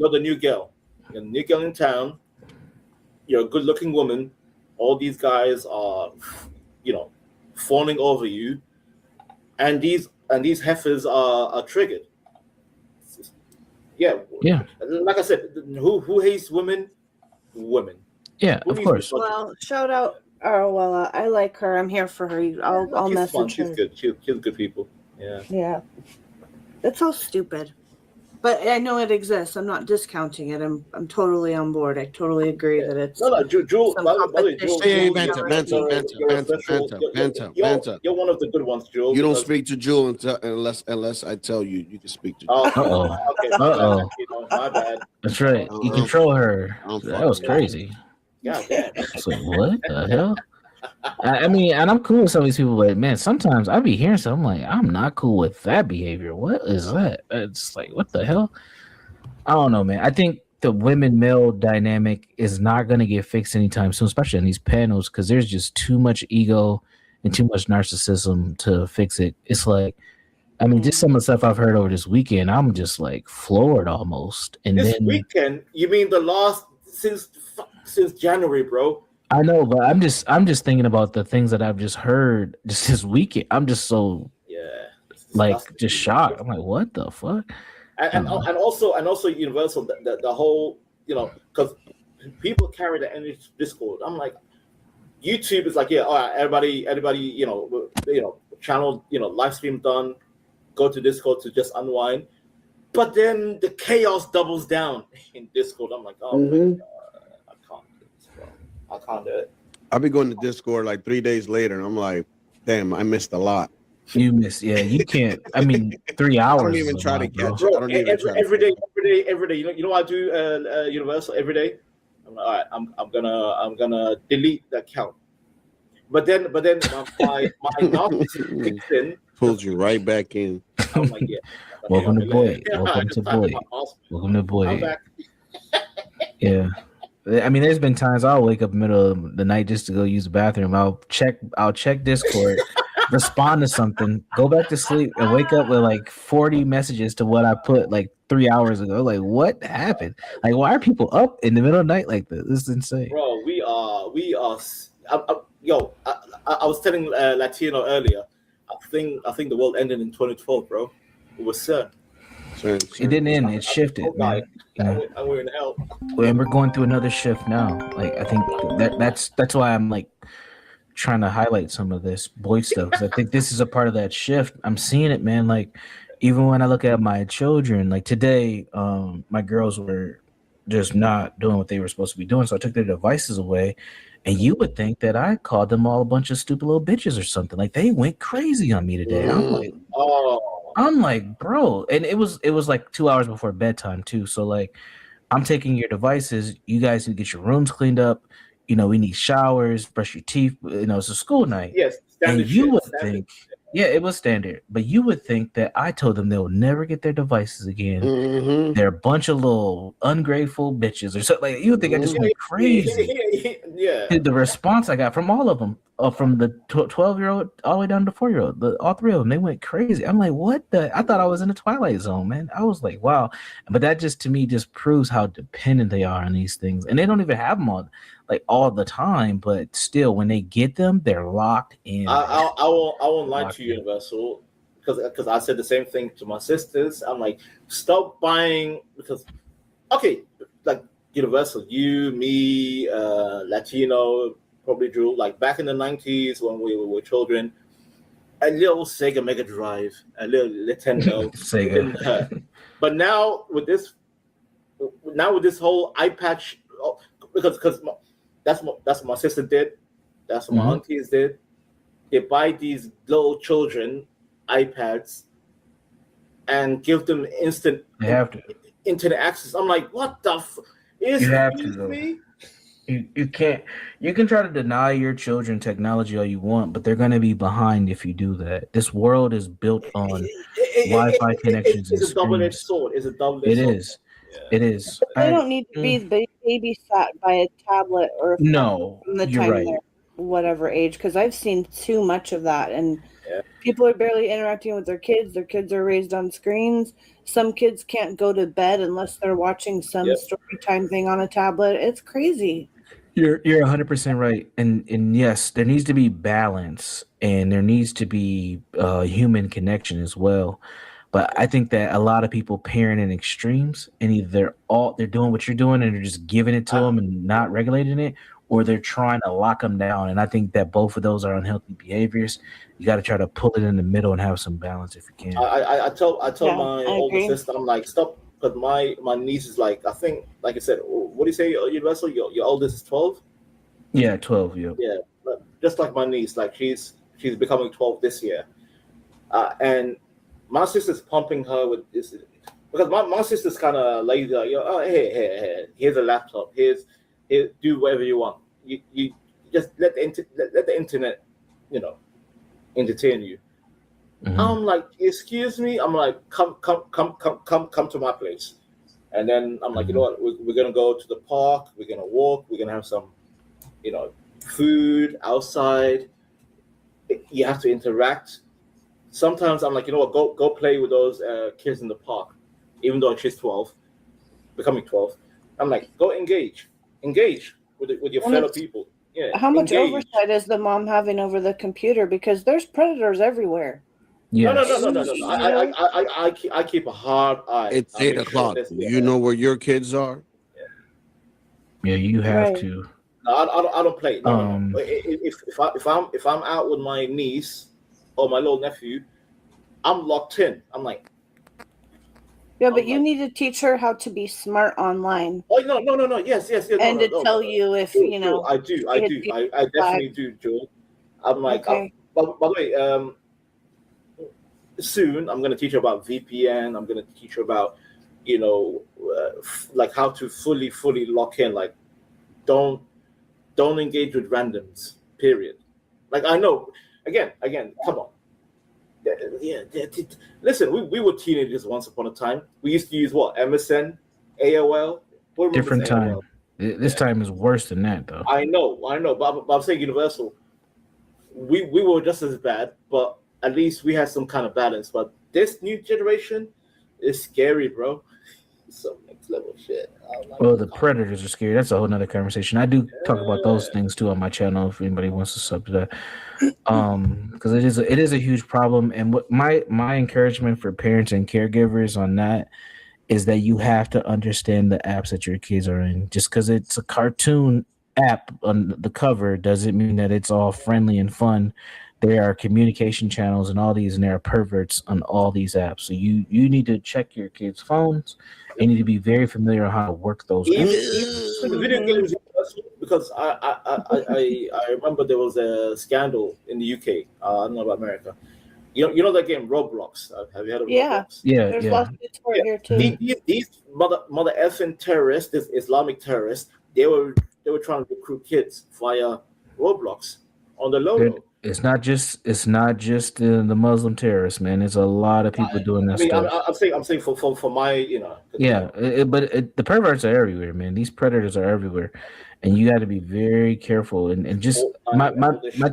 the new girl. You're the new girl in town. You're a good-looking woman. All these guys are, fawning over you, and these heifers are triggered. Yeah. Like I said, who hates women? Women. Yeah, of course. Well, shout out Aruela. I like her. I'm here for her. I'll message her. She's good. She's good people. Yeah. Yeah. That's all stupid. But I know it exists. I'm not discounting it. I'm totally on board. I totally agree that it's Jewel. Hey, Vanta. You're one of the good ones, Jewel. You don't speak to Jewel unless I tell you. You can speak to Jewel. Okay, my bad. That's right. You control her. That was crazy. Yeah. So what the hell? I mean, and I'm cool with some of these people, but man, sometimes I be hearing something like, I'm not cool with that behavior. What is that? It's like, what the hell? I don't know, man. I think the women-male dynamic is not going to get fixed anytime soon, especially in these panels, because there's just too much ego and too much narcissism to fix it. It's like, I mean, just some of the stuff I've heard over this weekend, I'm just like floored almost. And this then weekend, you mean the last since January, bro? I know, but I'm just thinking about the things that I've just heard just this weekend. I'm just so just shocked. I'm like, what the fuck? And also Universal, the whole, because people carry the energy to Discord. I'm like, YouTube is like, yeah, all right, everybody, channel, live stream done, go to Discord to just unwind. But then the chaos doubles down in Discord. I'm like, oh my God, I can't do it. I'll be going to Discord like 3 days later, and I'm like, damn, I missed a lot. You missed, yeah. You can't. I mean, 3 hours. I don't even try to catch it. I don't even try every day. You know what I do? Universal every day. I'm like, all right, I'm gonna delete the account. But then my narcissist kicks in. Pulls you right back in. I'm like, yeah. Welcome to BOYT. Welcome to BOYT. Welcome to BOYT. Yeah. I mean, there's been times I'll wake up in the middle of the night just to go use the bathroom. I'll check Discord, respond to something, go back to sleep, and wake up with like 40 messages to what I put like 3 hours ago. Like, what happened? Like, why are people up in the middle of the night like this? This is insane. Bro, we are. I was telling Latino earlier. I think the world ended in 2012, bro. It was certain. It didn't end. It shifted, man. And we're in hell. And we're going through another shift now. Like, I think that's why I'm like trying to highlight some of this BOYT stuff, because I think this is a part of that shift. I'm seeing it, man. Like, even when I look at my children, like today, my girls were just not doing what they were supposed to be doing, so I took their devices away. And you would think that I called them all a bunch of stupid little bitches or something. Like, they went crazy on me today. I'm like, bro, and it was like 2 hours before bedtime too. So like, I'm taking your devices. You guys need to get your rooms cleaned up. We need showers, brush your teeth. It's a school night. Yes, and you would think, yeah, it was standard. But you would think that I told them they'll never get their devices again. Mm-hmm. They're a bunch of little ungrateful bitches or something. Like, you would think I just went crazy. Yeah. The response I got from all of them, from the 12-year-old all the way down to 4-year-old, all three of them, they went crazy. I'm like, what the? I thought I was in the Twilight Zone, man. I was like, wow. But that just, to me, just proves how dependent they are on these things. And they don't even have them all the time, but still, when they get them, they're locked in. I won't lie to you, Universal, because I said the same thing to my sisters. I'm like, stop buying, because, okay, like Universal, you, me, Latino, probably Drew, like back in the 90s when we were children, a little Sega Mega Drive, a little Nintendo, Sega. But now with this whole iPad, because that's what my sister did, that's what my aunties did. They buy these little children iPads and give them instant internet access. I'm like, what the? You have to. You can't. You can try to deny your children technology all you want, but they're going to be behind if you do that. This world is built on Wi-Fi connections. It's a double-edged sword. It's a double-edged sword. It is. It is. They don't need to be babysat by a tablet or a phone from the time they're whatever age, because I've seen too much of that, and people are barely interacting with their kids. Their kids are raised on screens. Some kids can't go to bed unless they're watching some story time thing on a tablet. It's crazy. You're 100% right, and yes, there needs to be balance, and there needs to be human connection as well. But I think that a lot of people parent in extremes, and either they're doing what you're doing and they're just giving it to them and not regulating it, or they're trying to lock them down. And I think that both of those are unhealthy behaviors. You got to try to pull it in the middle and have some balance if you can. I tell my older sister, I'm like, stop because my niece is like, I think, like I said, what do you say, Universal? Your oldest is 12. Yeah, 12. Yeah. Yeah, just like my niece, like she's becoming 12 this year, and my sister's pumping her with this because my sister's kind of lazy. Like, oh, hey, here's a laptop. Here, do whatever you want. You just let the internet, entertain you. Mm-hmm. I'm like, excuse me. I'm like, come to my place, and then I'm like, you know what? We're gonna go to the park. We're gonna walk. We're gonna have some, food outside. You have to interact. Sometimes I'm like, you know what? Go play with those kids in the park. Even though she's 12, becoming 12, I'm like, go engage with your fellow people. Yeah. How much oversight is the mom having over the computer? Because there's predators everywhere. Yes. No. I keep a hard eye. It's 8 o'clock. You know where your kids are? Yeah, you have to. No, I don't play. No. If I'm out with my niece or my little nephew, I'm locked in. I'm like. Yeah, but you need to teach her how to be smart online. Oh no. Yes. And tell you if you know. I do. I definitely do, Joel. I'm like, okay. By the way, soon I'm going to teach her about VPN. I'm going to teach her about, like how to fully lock in. Like, don't engage with randoms. Period. Like I know. Again, come on. Yeah. Listen, we were teenagers once upon a time. We used to use what? MSN, AOL. Different time. AOL? This time is worse than that, though. I know. But I'm saying universal. We were just as bad, but at least we had some kind of balance. But this new generation is scary, bro. Some next level shit. Well, the predators are scary. That's a whole nother conversation. I do talk about those things too on my channel if anybody wants to sub to that. Because it is a huge problem. And what my encouragement for parents and caregivers on that is that you have to understand the apps that your kids are in. Just because it's a cartoon app on the cover doesn't mean that it's all friendly and fun. There are communication channels and all these, and there are perverts on all these apps. So you need to check your kids' phones. You need to be very familiar on how to work those. Even the video games, because I remember there was a scandal in the UK. I don't know about America. You know that game Roblox? Have you heard of Roblox? Yeah. There's lots of kids for it here too. These mother effing terrorists, this Islamic terrorists, they were trying to recruit kids via Roblox on the low. It's not just the Muslim terrorists, man. There's a lot of people doing that stuff. I'm saying for my, Yeah, the perverts are everywhere, man. These predators are everywhere, and you got to be very careful. And just my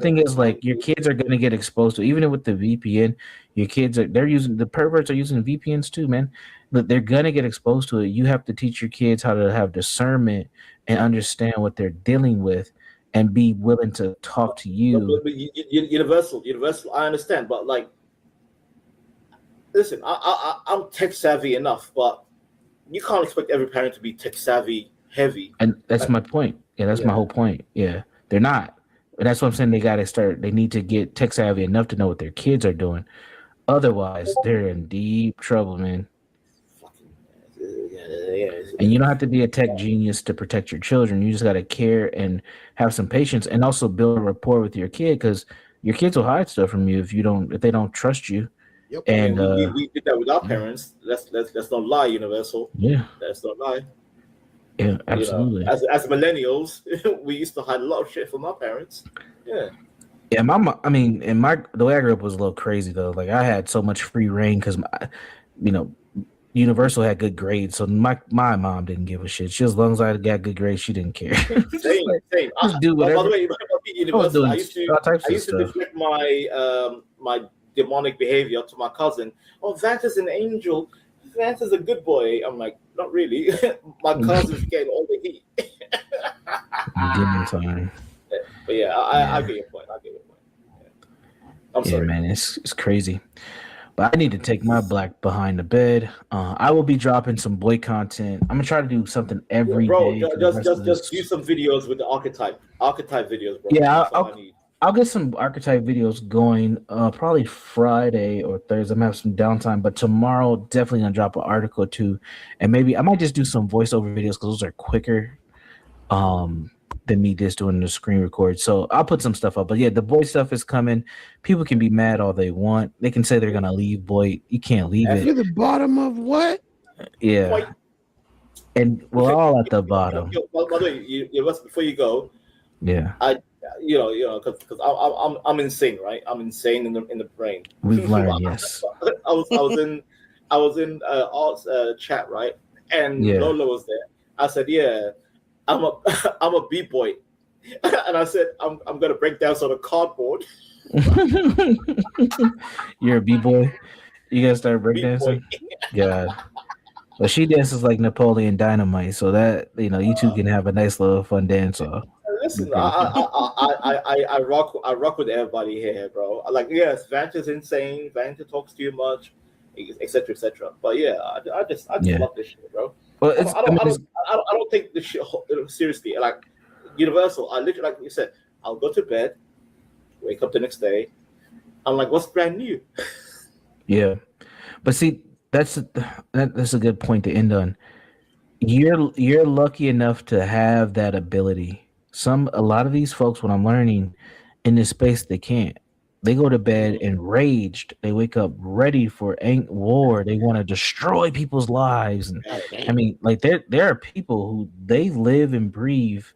thing is, like, your kids are going to get exposed to, even with the VPN. Your kids the perverts are using VPNs too, man. But they're going to get exposed to it. You have to teach your kids how to have discernment and understand what they're dealing with, and be willing to talk to you. But universal. I understand, but like, listen, I'm tech savvy enough, but you can't expect every parent to be tech savvy heavy. And that's my point. Yeah, that's my whole point. Yeah, they're not. And that's what I'm saying. They need to get tech savvy enough to know what their kids are doing. Otherwise, they're in deep trouble, man. And you don't have to be a tech genius to protect your children. You just got to care and have some patience, and also build a rapport with your kid, because your kids will hide stuff from you if they don't trust you. Yep. And we did that with our parents. Let's not lie, universal. Yeah, let's not lie. Yeah, absolutely. As millennials, we used to hide a lot of shit from our parents. Yeah. Yeah, the way I grew up was a little crazy though. Like, I had so much free reign because Universal had good grades, so my mom didn't give a shit. As long as I got good grades, she didn't care. Same. Just do whatever. By the way, Universal, I used to deflect my demonic behavior to my cousin. Oh, Vance is an angel. Vance is a good boy. I'm like, not really. My cousin's getting all the heat. Time. But yeah, I get your point. Yeah. I'm sorry, man. It's crazy. But I need to take my black behind the bed. I will be dropping some boy content. I'm gonna try to do something every day. Just do some videos with the archetype videos, bro. Yeah, I'll get some archetype videos going probably Friday or Thursday. I'm gonna have some downtime, but tomorrow definitely gonna drop an article or two, and maybe I might just do some voiceover videos because those are quicker than me just doing the screen record. So I'll put some stuff up. But yeah, the voice stuff is coming. People can be mad all they want. They can say they're gonna leave BOYT. You can't leave it. You're the bottom of what? Yeah. Point. And we're all at the bottom. By the way, before you go, yeah, because I'm insane, right? I'm insane in the brain. We've learned, yes. I was in arts chat, right? And Lola was there. I said, yeah, I'm a b-boy, and I said I'm gonna break down some of the cardboard. You're a b-boy. You gotta start breakdancing. God. Well, she dances like Napoleon Dynamite, so that you two can have a nice little fun dance off. Listen, I rock with everybody here, bro. Like, yes, Vanta's insane. Vanta talks too much, etc., etc. But yeah, I just love this shit, bro. Well, I don't take this shit seriously. Like Universal, I literally, like you said, I'll go to bed, wake up the next day. I'm like, what's brand new? Yeah, but see. That's a good point to end on. You're lucky enough to have that ability. A lot of these folks, what I'm learning in this space, they can't. They go to bed enraged. They wake up ready for war. They want to destroy people's lives. And I mean, like there are people who they live and breathe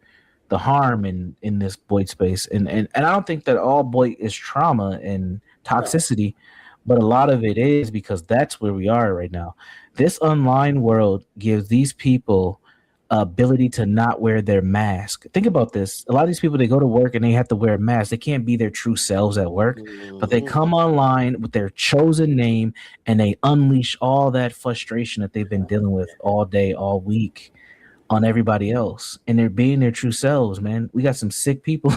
the harm in this BOYT space. And I don't think that all BOYT is trauma and toxicity. No. But a lot of it is because that's where we are right now. This online world gives these people ability to not wear their mask. Think about this. A lot of these people, they go to work and they have to wear a mask. They can't be their true selves at work, but they come online with their chosen name and they unleash all that frustration that they've been dealing with all day, all week on everybody else. And they're being their true selves, man. We got some sick people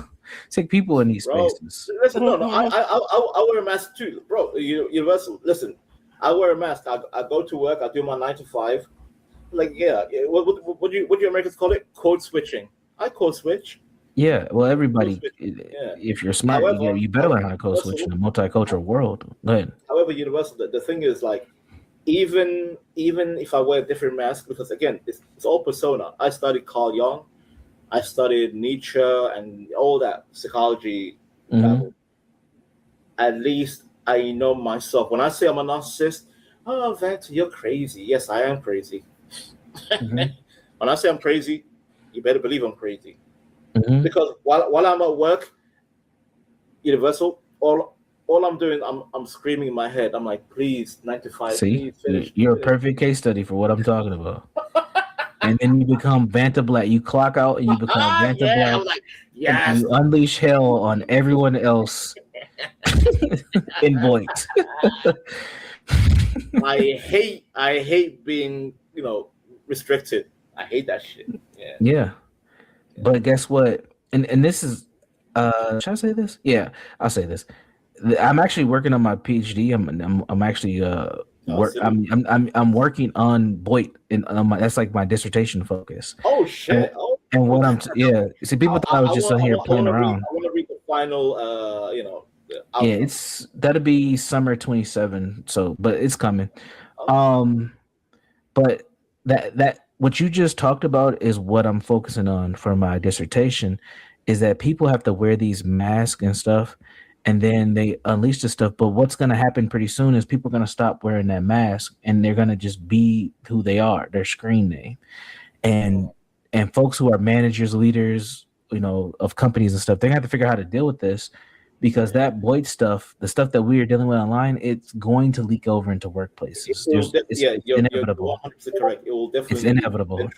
in these spaces. Listen, no, I wear a mask too, bro. Universal. Listen, I wear a mask. I go to work. I do my 9 to 5. Like, what do you Americans call it? Code switching. I code switch. Yeah, well, everybody. If you're smart, however, you better learn how to code switch in a multicultural world. Go ahead. However, Universal. The thing is, like, even if I wear a different mask, because again, it's all persona. I studied Carl Jung. I studied Nietzsche and all that psychology. At least I know myself. When I say I'm a narcissist, oh, Vance, you're crazy. Yes, I am crazy. When I say I'm crazy, you better believe I'm crazy. Because while I'm at work, Universal, all I'm doing, I'm screaming in my head. I'm like, please, 9 to 5. See, please finish. You're a perfect case study for what I'm talking about. And then you become Vanta Black. You clock out and you become Vanta Black. I'm like, yes. And you unleash hell on everyone else in BOYT. I hate being, restricted. I hate that shit. Yeah. But guess what? And this is should I say this? Yeah, I'll say this. I'm actually working on my PhD. I'm actually I'm working on BOYT, and that's like my dissertation focus. Oh shit! And what I'm see, people thought I was just here playing around. I want to read the final, yeah, that'll be summer 27. So, but it's coming. But that what you just talked about is what I'm focusing on for my dissertation. Is that people have to wear these masks and stuff, and then they unleash the stuff. But what's going to happen pretty soon is people are going to stop wearing that mask, and they're going to just be who they are, their screen name. And folks who are managers, leaders, of companies and stuff, they're going to have to figure out how to deal with this, because that BOYT stuff, the stuff that we are dealing with online, it's going to leak over into workplaces. It's inevitable. You're 100% correct. It will definitely. It's inevitable.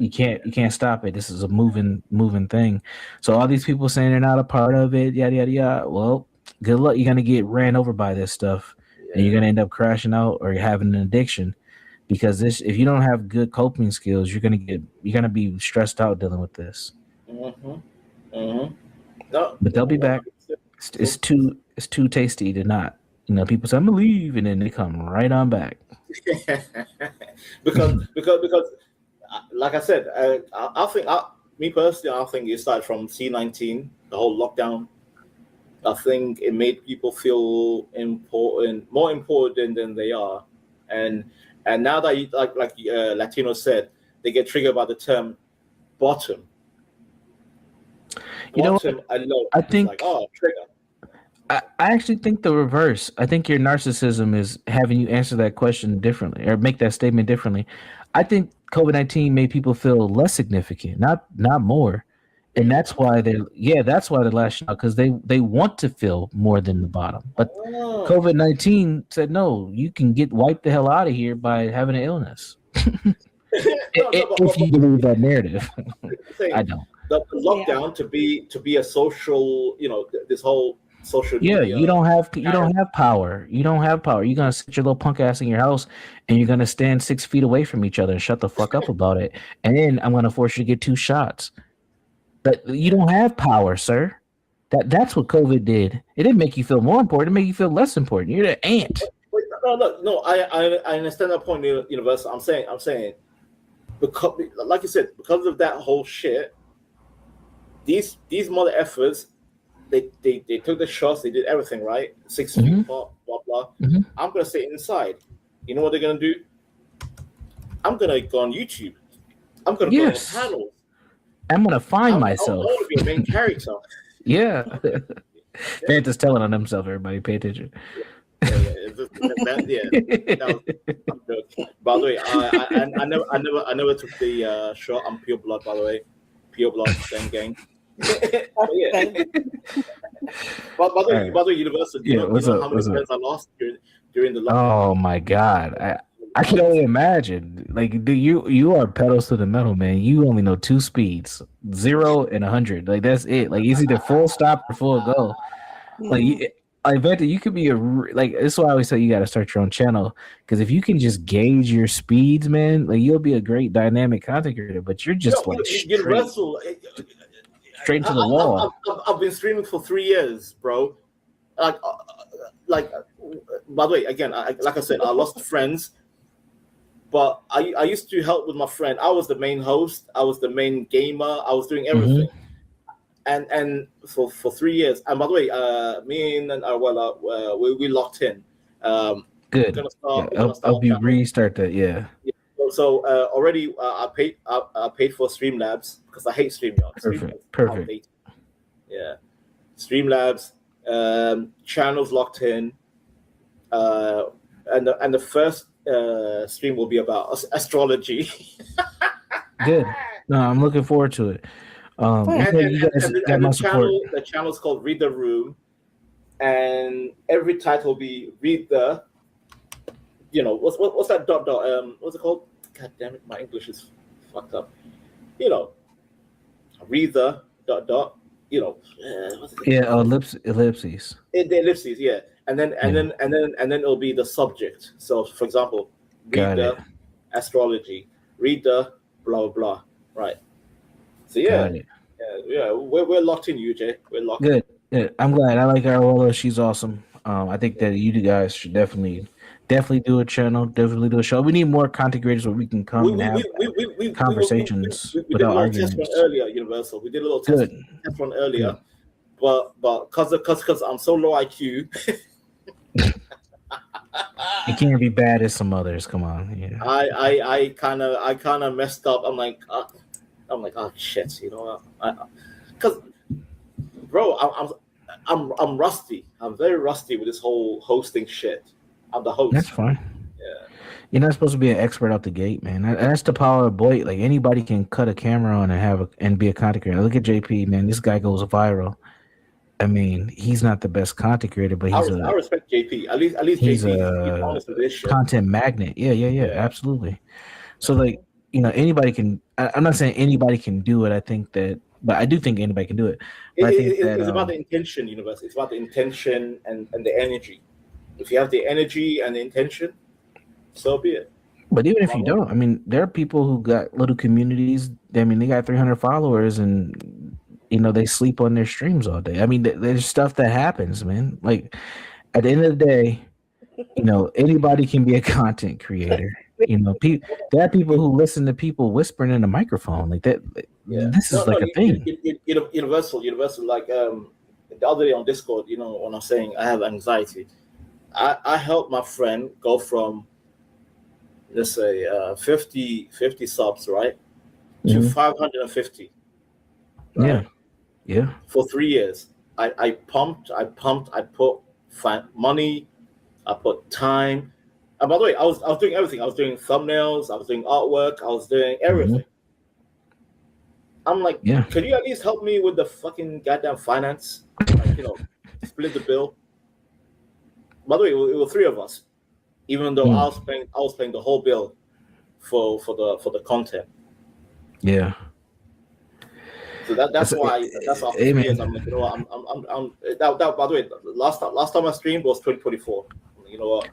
You can't stop it. This is a moving thing. So all these people saying they're not a part of it, yada yada yada. Well, good luck. You're gonna get ran over by this stuff, and you're gonna end up crashing out or having an addiction, because if you don't have good coping skills, you're gonna be stressed out dealing with this. No, but they'll be back. It's too tasty to not. People say I'm gonna leave, and then they come right on back. because like I said, I think me personally, I think it started from C-19, the whole lockdown, I think it made people feel important, more important than they are, and now that you, like Latino said, they get triggered by the term bottom. You know what? I think like, oh, trigger. I actually think the reverse. I think your narcissism is having you answer that question differently or make that statement differently. I think COVID-19 made people feel less significant, not more. And that's why that's why they're lashing out, because they want to feel more than the bottom. But COVID-19 said, no, you can get wiped the hell out of here by having an illness. If you believe that narrative. I don't. The lockdown to be a social, this whole social media. You don't have power. You don't have power. You're gonna sit your little punk ass in your house and you're gonna stand 6 feet away from each other and shut the fuck up about it. And then I'm gonna force you to get 2 shots. But you don't have power, sir. That's what COVID did. It didn't make you feel more important. It made you feel less important. You're the ant. No. I understand that point, Universal. I'm saying, because, like you said, because of that whole shit, these mother effers, they took the shots. They did everything right. 6 feet apart, blah blah. I'm gonna stay inside. You know what they're gonna do? I'm gonna go on YouTube. I'm gonna go on panels. I'm gonna find myself. I want to be a main character. Yeah. Vanta's telling on himself. Everybody, pay attention. By the way, I never took the shot. I'm pure blood, by the way. Pure blood, same gang. By the way, Universal, you know how many friends I lost during the lockdown? Oh my god. I can only imagine. Like, you are pedals to the metal, man. You only know 2 speeds, 0 and 100. Like, that's it. Like, it's either full stop or full go. Like, Vanta, you could be this is why I always say you got to start your own channel, because if you can just gauge your speeds, man, like, you'll be a great dynamic content creator. But you're just straight into the wall. I've been streaming for 3 years, bro. By the way, again, like I said, I lost friends. But I used to help with my friend. I was the main host. I was the main gamer. I was doing everything. And for 3 years. And by the way, me and we locked in. Good. I'll be restart that. Yeah. So already I paid for Streamlabs because I hate StreamYard. Perfect. Yeah. Streamlabs, channels locked in, and the first stream will be about astrology. Good. No, I'm looking forward to it. The channel is called Read the Room, and every title will be Read the. What's that dot? What's it called? God damn it, my English is fucked up. Read the dot. What's it called? Ellipses. The ellipses, yeah. And then it'll be the subject. So, for example, read the astrology, read the blah blah. Right. So yeah, we're locked in, UJ. We're locked. Good. I'm glad. I like Arola. She's awesome. I think that you guys should definitely do a channel. Definitely do a show. We need more content creators where we can come and have conversations without arguments. Test run earlier, Universal. We did a little test run earlier, but because I'm so low IQ. It can't be bad as some others. Come on. Yeah. I kind of messed up. I'm like, oh shit, because bro, I'm rusty. I'm very rusty with this whole hosting shit. I'm the host. That's fine. Yeah. You're not supposed to be an expert out the gate, man. That's the power of BOYT. Like, anybody can cut a camera on and be a content creator. Look at JP, man. This guy goes viral. I mean, he's not the best content creator, but I respect JP. At least he's JP is honest with this shit. Content magnet. Yeah, absolutely. So, like, anybody can. I'm not saying anybody can do it. But I do think anybody can do it. It's about the intention, Universe. It's about the intention and the energy. If you have the energy and the intention, so be it. But even if you don't, I mean, there are people who got little communities. I mean, they got 300 followers, and they sleep on their streams all day. I mean, there's stuff that happens, man. Like, at the end of the day, anybody can be a content creator. There are people who listen to people whispering in a microphone like that. Yeah. This is a thing. Universal. Like the other day on Discord, you know, when I'm saying I have anxiety, I helped my friend go from, let's say, 50 subs, right, to 550. Right? Yeah. For 3 years, I pumped. I put money, I put time. And by the way, I was doing everything. I was doing thumbnails, I was doing artwork, I was doing everything. I'm like, can you at least help me with the fucking goddamn finance? Like, you know, split the bill. By the way, it was 3 of us, even though I was paying the whole bill for the content. Yeah. So that's why after 3 years I'm like, you know what, I'm that by the way, last time I streamed was 2024. You know what?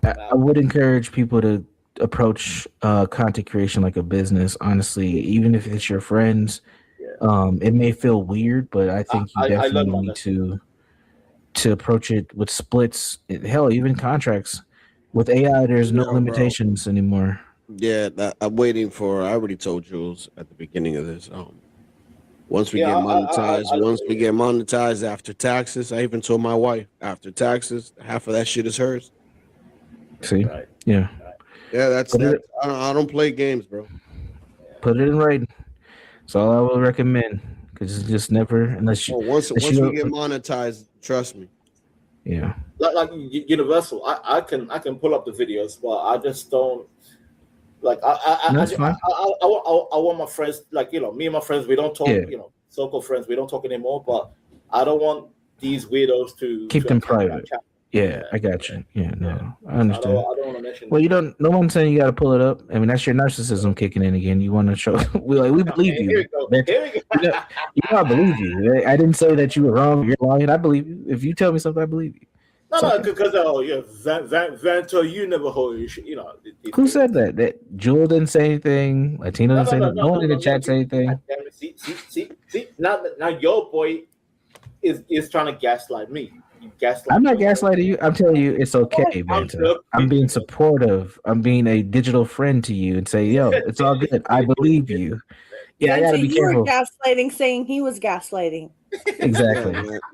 I would encourage people to approach content creation like a business. Honestly, even if it's your friends, it may feel weird, but I think you definitely need to approach it with splits. Hell, even contracts. With AI, there's no limitations anymore. Yeah, I'm waiting for. I already told Jules at the beginning of this. Once we get monetized, we get monetized after taxes. I even told my wife after taxes, half of that shit is hers. See, yeah, that's that. I don't play games, bro. Put it in writing. That's all I would recommend, because it's just never unless you. Once we get monetized, trust me. Yeah. Like Universal, I can pull up the videos, but I just don't. Like I want my friends, like, you know, me and my friends, we don't talk, you know, so-called friends, we don't talk anymore, but I don't want these weirdos to keep them private. Yeah, I got you. Yeah, no, I understand. I don't want to mention. Well, no one's saying you got to pull it up. I mean, that's your narcissism kicking in again. You want to show we believe you. Here we go. I believe you. I didn't say that you were wrong. You're lying. I believe you. If you tell me something, I believe you. No, because Vento, you never hold your shit. You know. Who said that? That Jewel didn't say anything. Latino didn't say anything. No one in the chat said anything. See. Now your boy is trying to gaslight me. I'm not gaslighting you. I'm telling you it's okay, Vento. I'm being supportive. I'm being a digital friend to you and say, yo, it's all good. I believe you. Yeah, I gotta be careful. You were gaslighting, saying he was gaslighting. Exactly.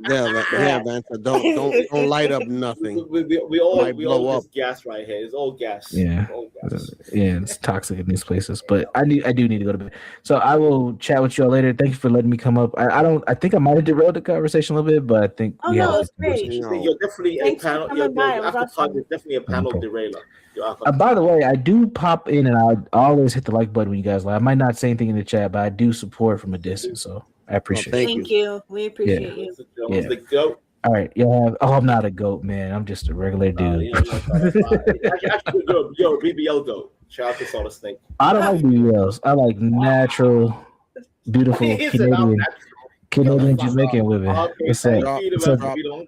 Yeah, Vanta. Don't light up nothing. We all just gas right here. It's all gas. Yeah. Yeah, it's toxic in these places. But I do need to go to bed. So I will chat with you all later. Thank you for letting me come up. I think I might have derailed the conversation a little bit, but I think it's great. You're definitely a panel. Definitely a panel derailer. By the way, I do pop in and I always hit the like button when you guys live. I might not say anything in the chat, but I do support from a distance, so I appreciate it. Thank you. We appreciate you. Yeah. The goat. All right, I'm not a goat, man. I'm just a regular dude. Actually, you're a BBL goat. Shout out to Soda Snake. I don't like BBLs. I like natural, beautiful Canadian Jamaican women. What's up?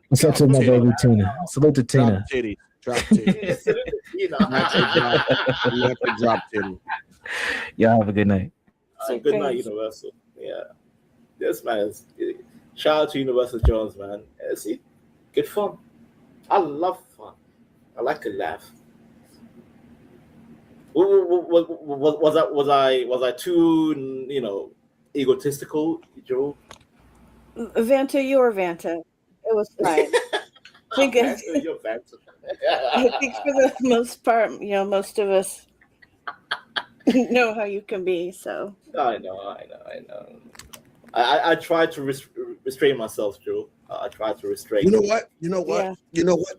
What's up to my baby Tina? Salute to Tina. Drop titty. Drop titty. Y'all have a good night. Good night, Universal. Yeah. This man is. Shout out to Universal Jones, man. See, good fun. I love fun. I like to laugh. Was I too egotistical, Joe? Vanta, you were Vanta. It was fine. I think for the most part, most of us know how you can be. So I know. I try to restrain myself, Joe. I try to restrain. You know what? Yeah. You know what?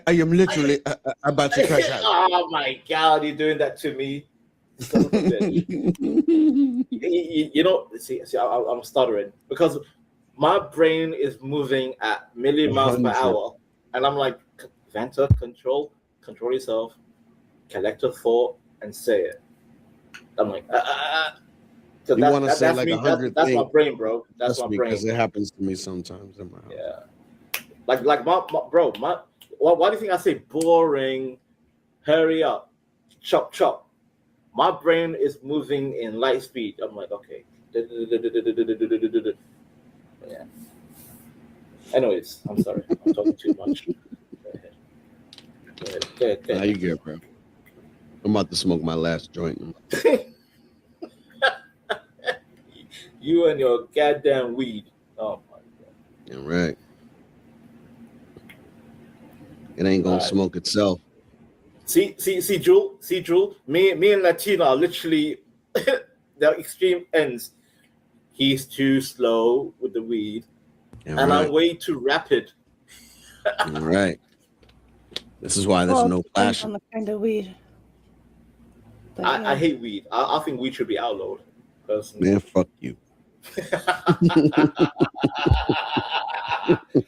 I am literally about to crash out. Oh my God! You're doing that to me. See, I'm stuttering because my brain is moving at million miles per hour, and I'm like, Vanta, control yourself, collect your thought, and say it. I'm like, you want to say like 100 things. That's my brain, bro. That's my brain. Because it happens to me sometimes in my house. Yeah, like my bro. Why do you think I say boring? Hurry up, chop. My brain is moving in light speed. I'm like, okay. Yeah. Anyways, I'm sorry. I'm talking too much. Go ahead. Now you good, bro. I'm about to smoke my last joint. You and your goddamn weed. Oh my god. Yeah, right. It ain't gonna smoke itself. See, Jewel. Me and Latino are literally the extreme ends. He's too slow with the weed, Yeah, and right. I'm way too rapid. Yeah, right. This is why there's no depends passion. on the kind of weed. But I hate weed. I think weed should be outlawed. Personally. Man, fuck you.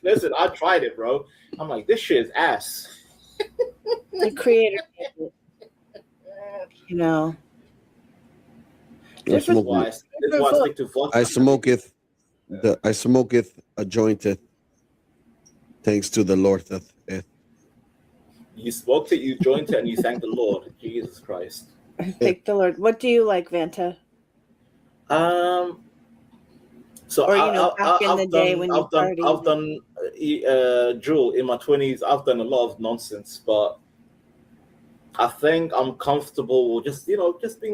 Listen, I tried it, bro. I'm like, this shit is ass. The creator, you know. I smoketh a jointeth, thanks to the Lordeth. You smoked it, you joined it, and you thank the Lord. Jesus Christ. Thank the Lord. What do you like, Vanta? So or back in the day when you partied. I've done Jewel, in my 20s. I've done a lot of nonsense, but I think I'm comfortable with just being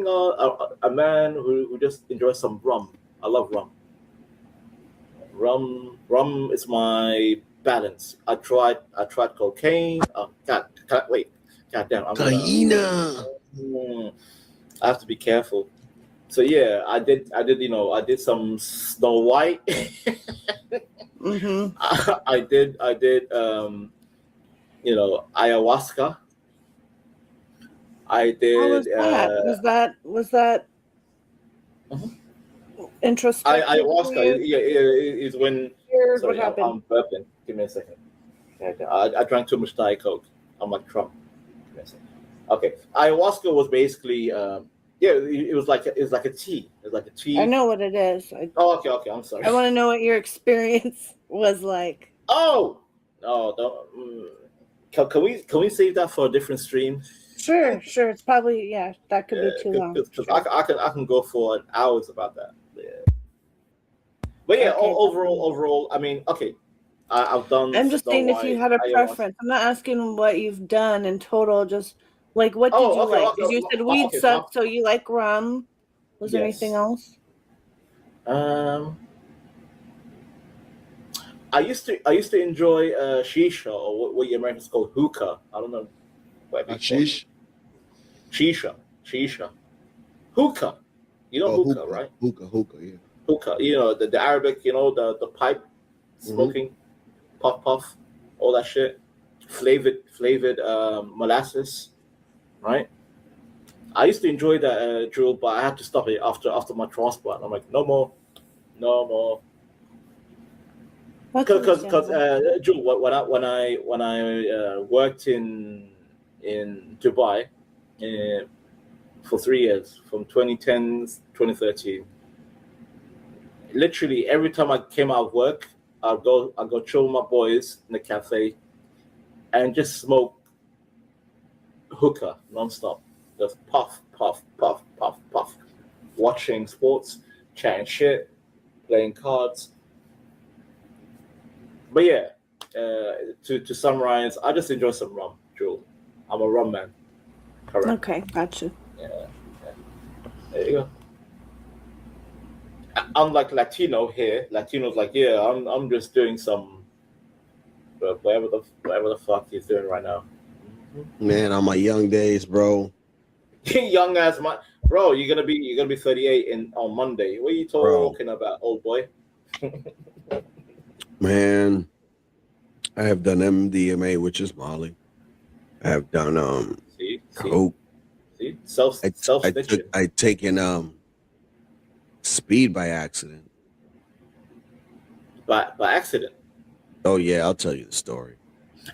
a man who just enjoys some rum. I love rum. Rum is my balance. I tried cocaine. God damn. I have to be careful. So yeah, I did some Snow White. Mm-hmm. I did ayahuasca. I did. How was that? Was that introspective? Ayahuasca is when. Sorry, what happened? I'm burping. Give me a second. I drank too much Diet Coke. I'm like Trump. Give me a second. Okay, ayahuasca was basically it was like a tea. It was like a tea. I know what it is. Okay. I'm sorry. I want to know what your experience was like. Oh no! Don't. Can we save that for a different stream? Sure. It's probably that could be too long. Because I can go for hours about that. Yeah. But yeah, okay. Overall, I mean, okay. I've done. I'm just saying if you had a preference. I'm not asking what you've done in total. Just like what did you like? Because you said weed sucked, so you like rum. Was there anything else? I used to enjoy shisha, or what you Americans call hookah. I don't know. Shisha. Hookah. You know hookah, right? Hookah, yeah. Hookah. The Arabic, the pipe smoking, puff, all that shit. Flavored molasses, right? I used to enjoy that drill, but I had to stop it after my transplant. I'm like, no more. Because Drew, when I worked in Dubai for 3 years, from 2010 to 2013, literally every time I came out of work, I'd go chill with my boys in the cafe and just smoke hookah nonstop, just puff, watching sports, chatting shit, playing cards. But yeah, to summarize, I just enjoy some rum, Jewel. I'm a rum man. Correct. Okay, gotcha. Yeah. There you go. Unlike Latino here, Latino's like, yeah, I'm just doing some whatever the fuck he's doing right now. Man, on my young days, bro. Young ass man, bro. You're gonna be 38 on Monday. What are you talking about, old boy? Man, I have done MDMA, which is Molly. I have done coke. See? Self-stitching. I'd taken speed by accident. By accident. Oh yeah, I'll tell you the story.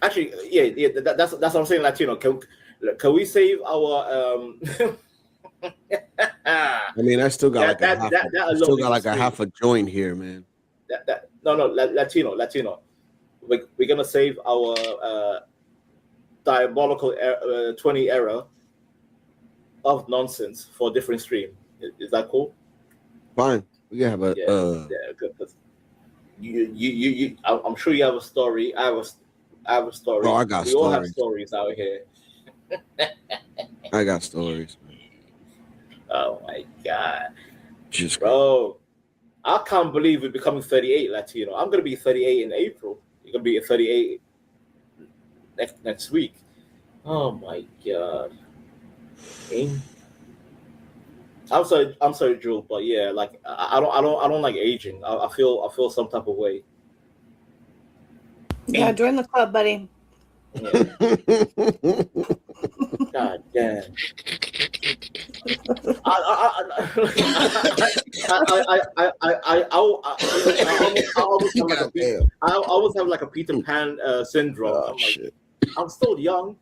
Actually, yeah. That's what I'm saying. Latino, can we save our? I mean, I still got a half a joint here, man. No, Latino. We're gonna save our diabolical 20 era of nonsense for a different stream. Is that cool? Fine. We can have a good. You I'm sure you have a story. I have a story. Oh, I got we stories. all have stories out here. I got stories. Oh my god, Just bro. I can't believe we're becoming 38 Latino. I'm going to be 38 in April. You're going to be 38 next week. Oh my God. I'm sorry, Drew, but yeah, like I don't like aging. I feel some type of way. Yeah, join the club, buddy. Yeah. God damn. I always have like a Peter Pan syndrome. Oh, I'm like, shit. I'm still young.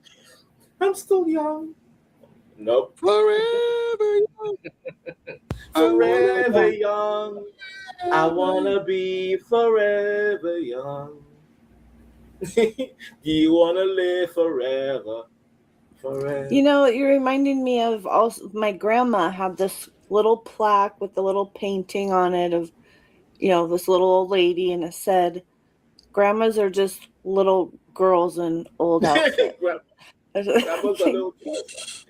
Nope. Forever young. Forever young. I wanna be forever young. You wanna live forever. You know, you're reminding me of also my grandma had this little plaque with the little painting on it of, you know, this little old lady, and it said, "Grandmas are just little girls in old outfits." Grandmas are little kids.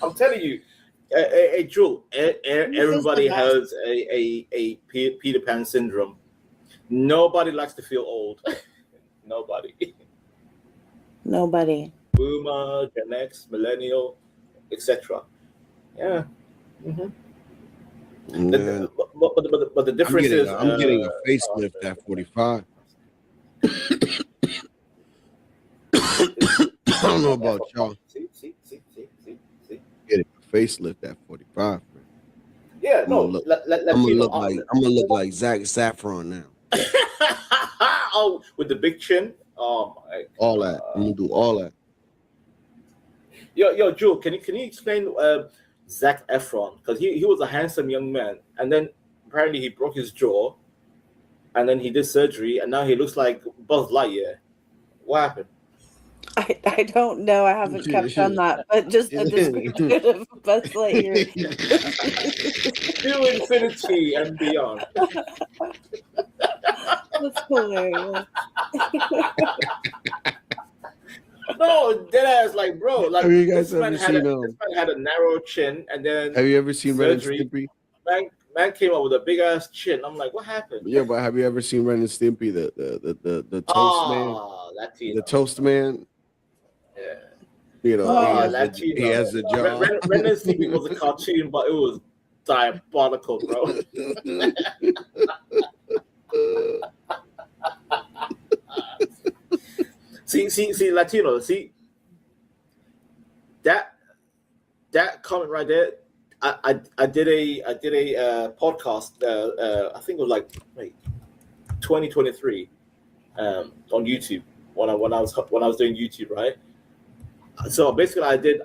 I'm telling you, hey, Drew, everybody has a Peter Pan syndrome. Nobody likes to feel old. Nobody. Boomer, Gen X, Millennial, etc. Yeah. Mm-hmm. But the difference is I'm getting a facelift at 45. I don't know about y'all. See. Getting a facelift at 45. Man. Yeah, I'm gonna look like Zach Saffron now. Oh, with the big chin. Oh my. All that. I'm gonna do all that. Yo, Drew, can you explain Zac Efron? Because he was a handsome young man, and then apparently he broke his jaw, and then he did surgery, and now he looks like Buzz Lightyear. What happened? I don't know. I haven't kept on that, but just a description of Buzz Lightyear. To infinity and beyond. That's hilarious. No, deadass, like, bro. Like, have you guys this man ever seen this man had a narrow chin, and then have you ever seen Ren and surgery. Stimpy? Man came up with a big ass chin. I'm like, what happened? Yeah, but have you ever seen Ren and Stimpy, the toast man? Latino. The toast man. Yeah. You know, he has a job. Ren and Stimpy was a cartoon, but it was diabolical, bro. See, Latino. See that comment right there. I did a podcast. I think it was like 2023 on YouTube when I was doing YouTube, right? So basically, I did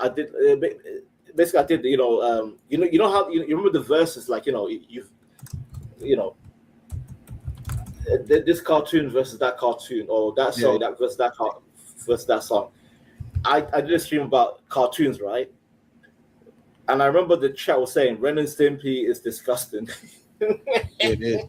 you know how you remember the verses, like this cartoon versus that cartoon, or that song that versus that song. I did a stream about cartoons, right? And I remember the chat was saying Ren and Stimpy is disgusting. It is.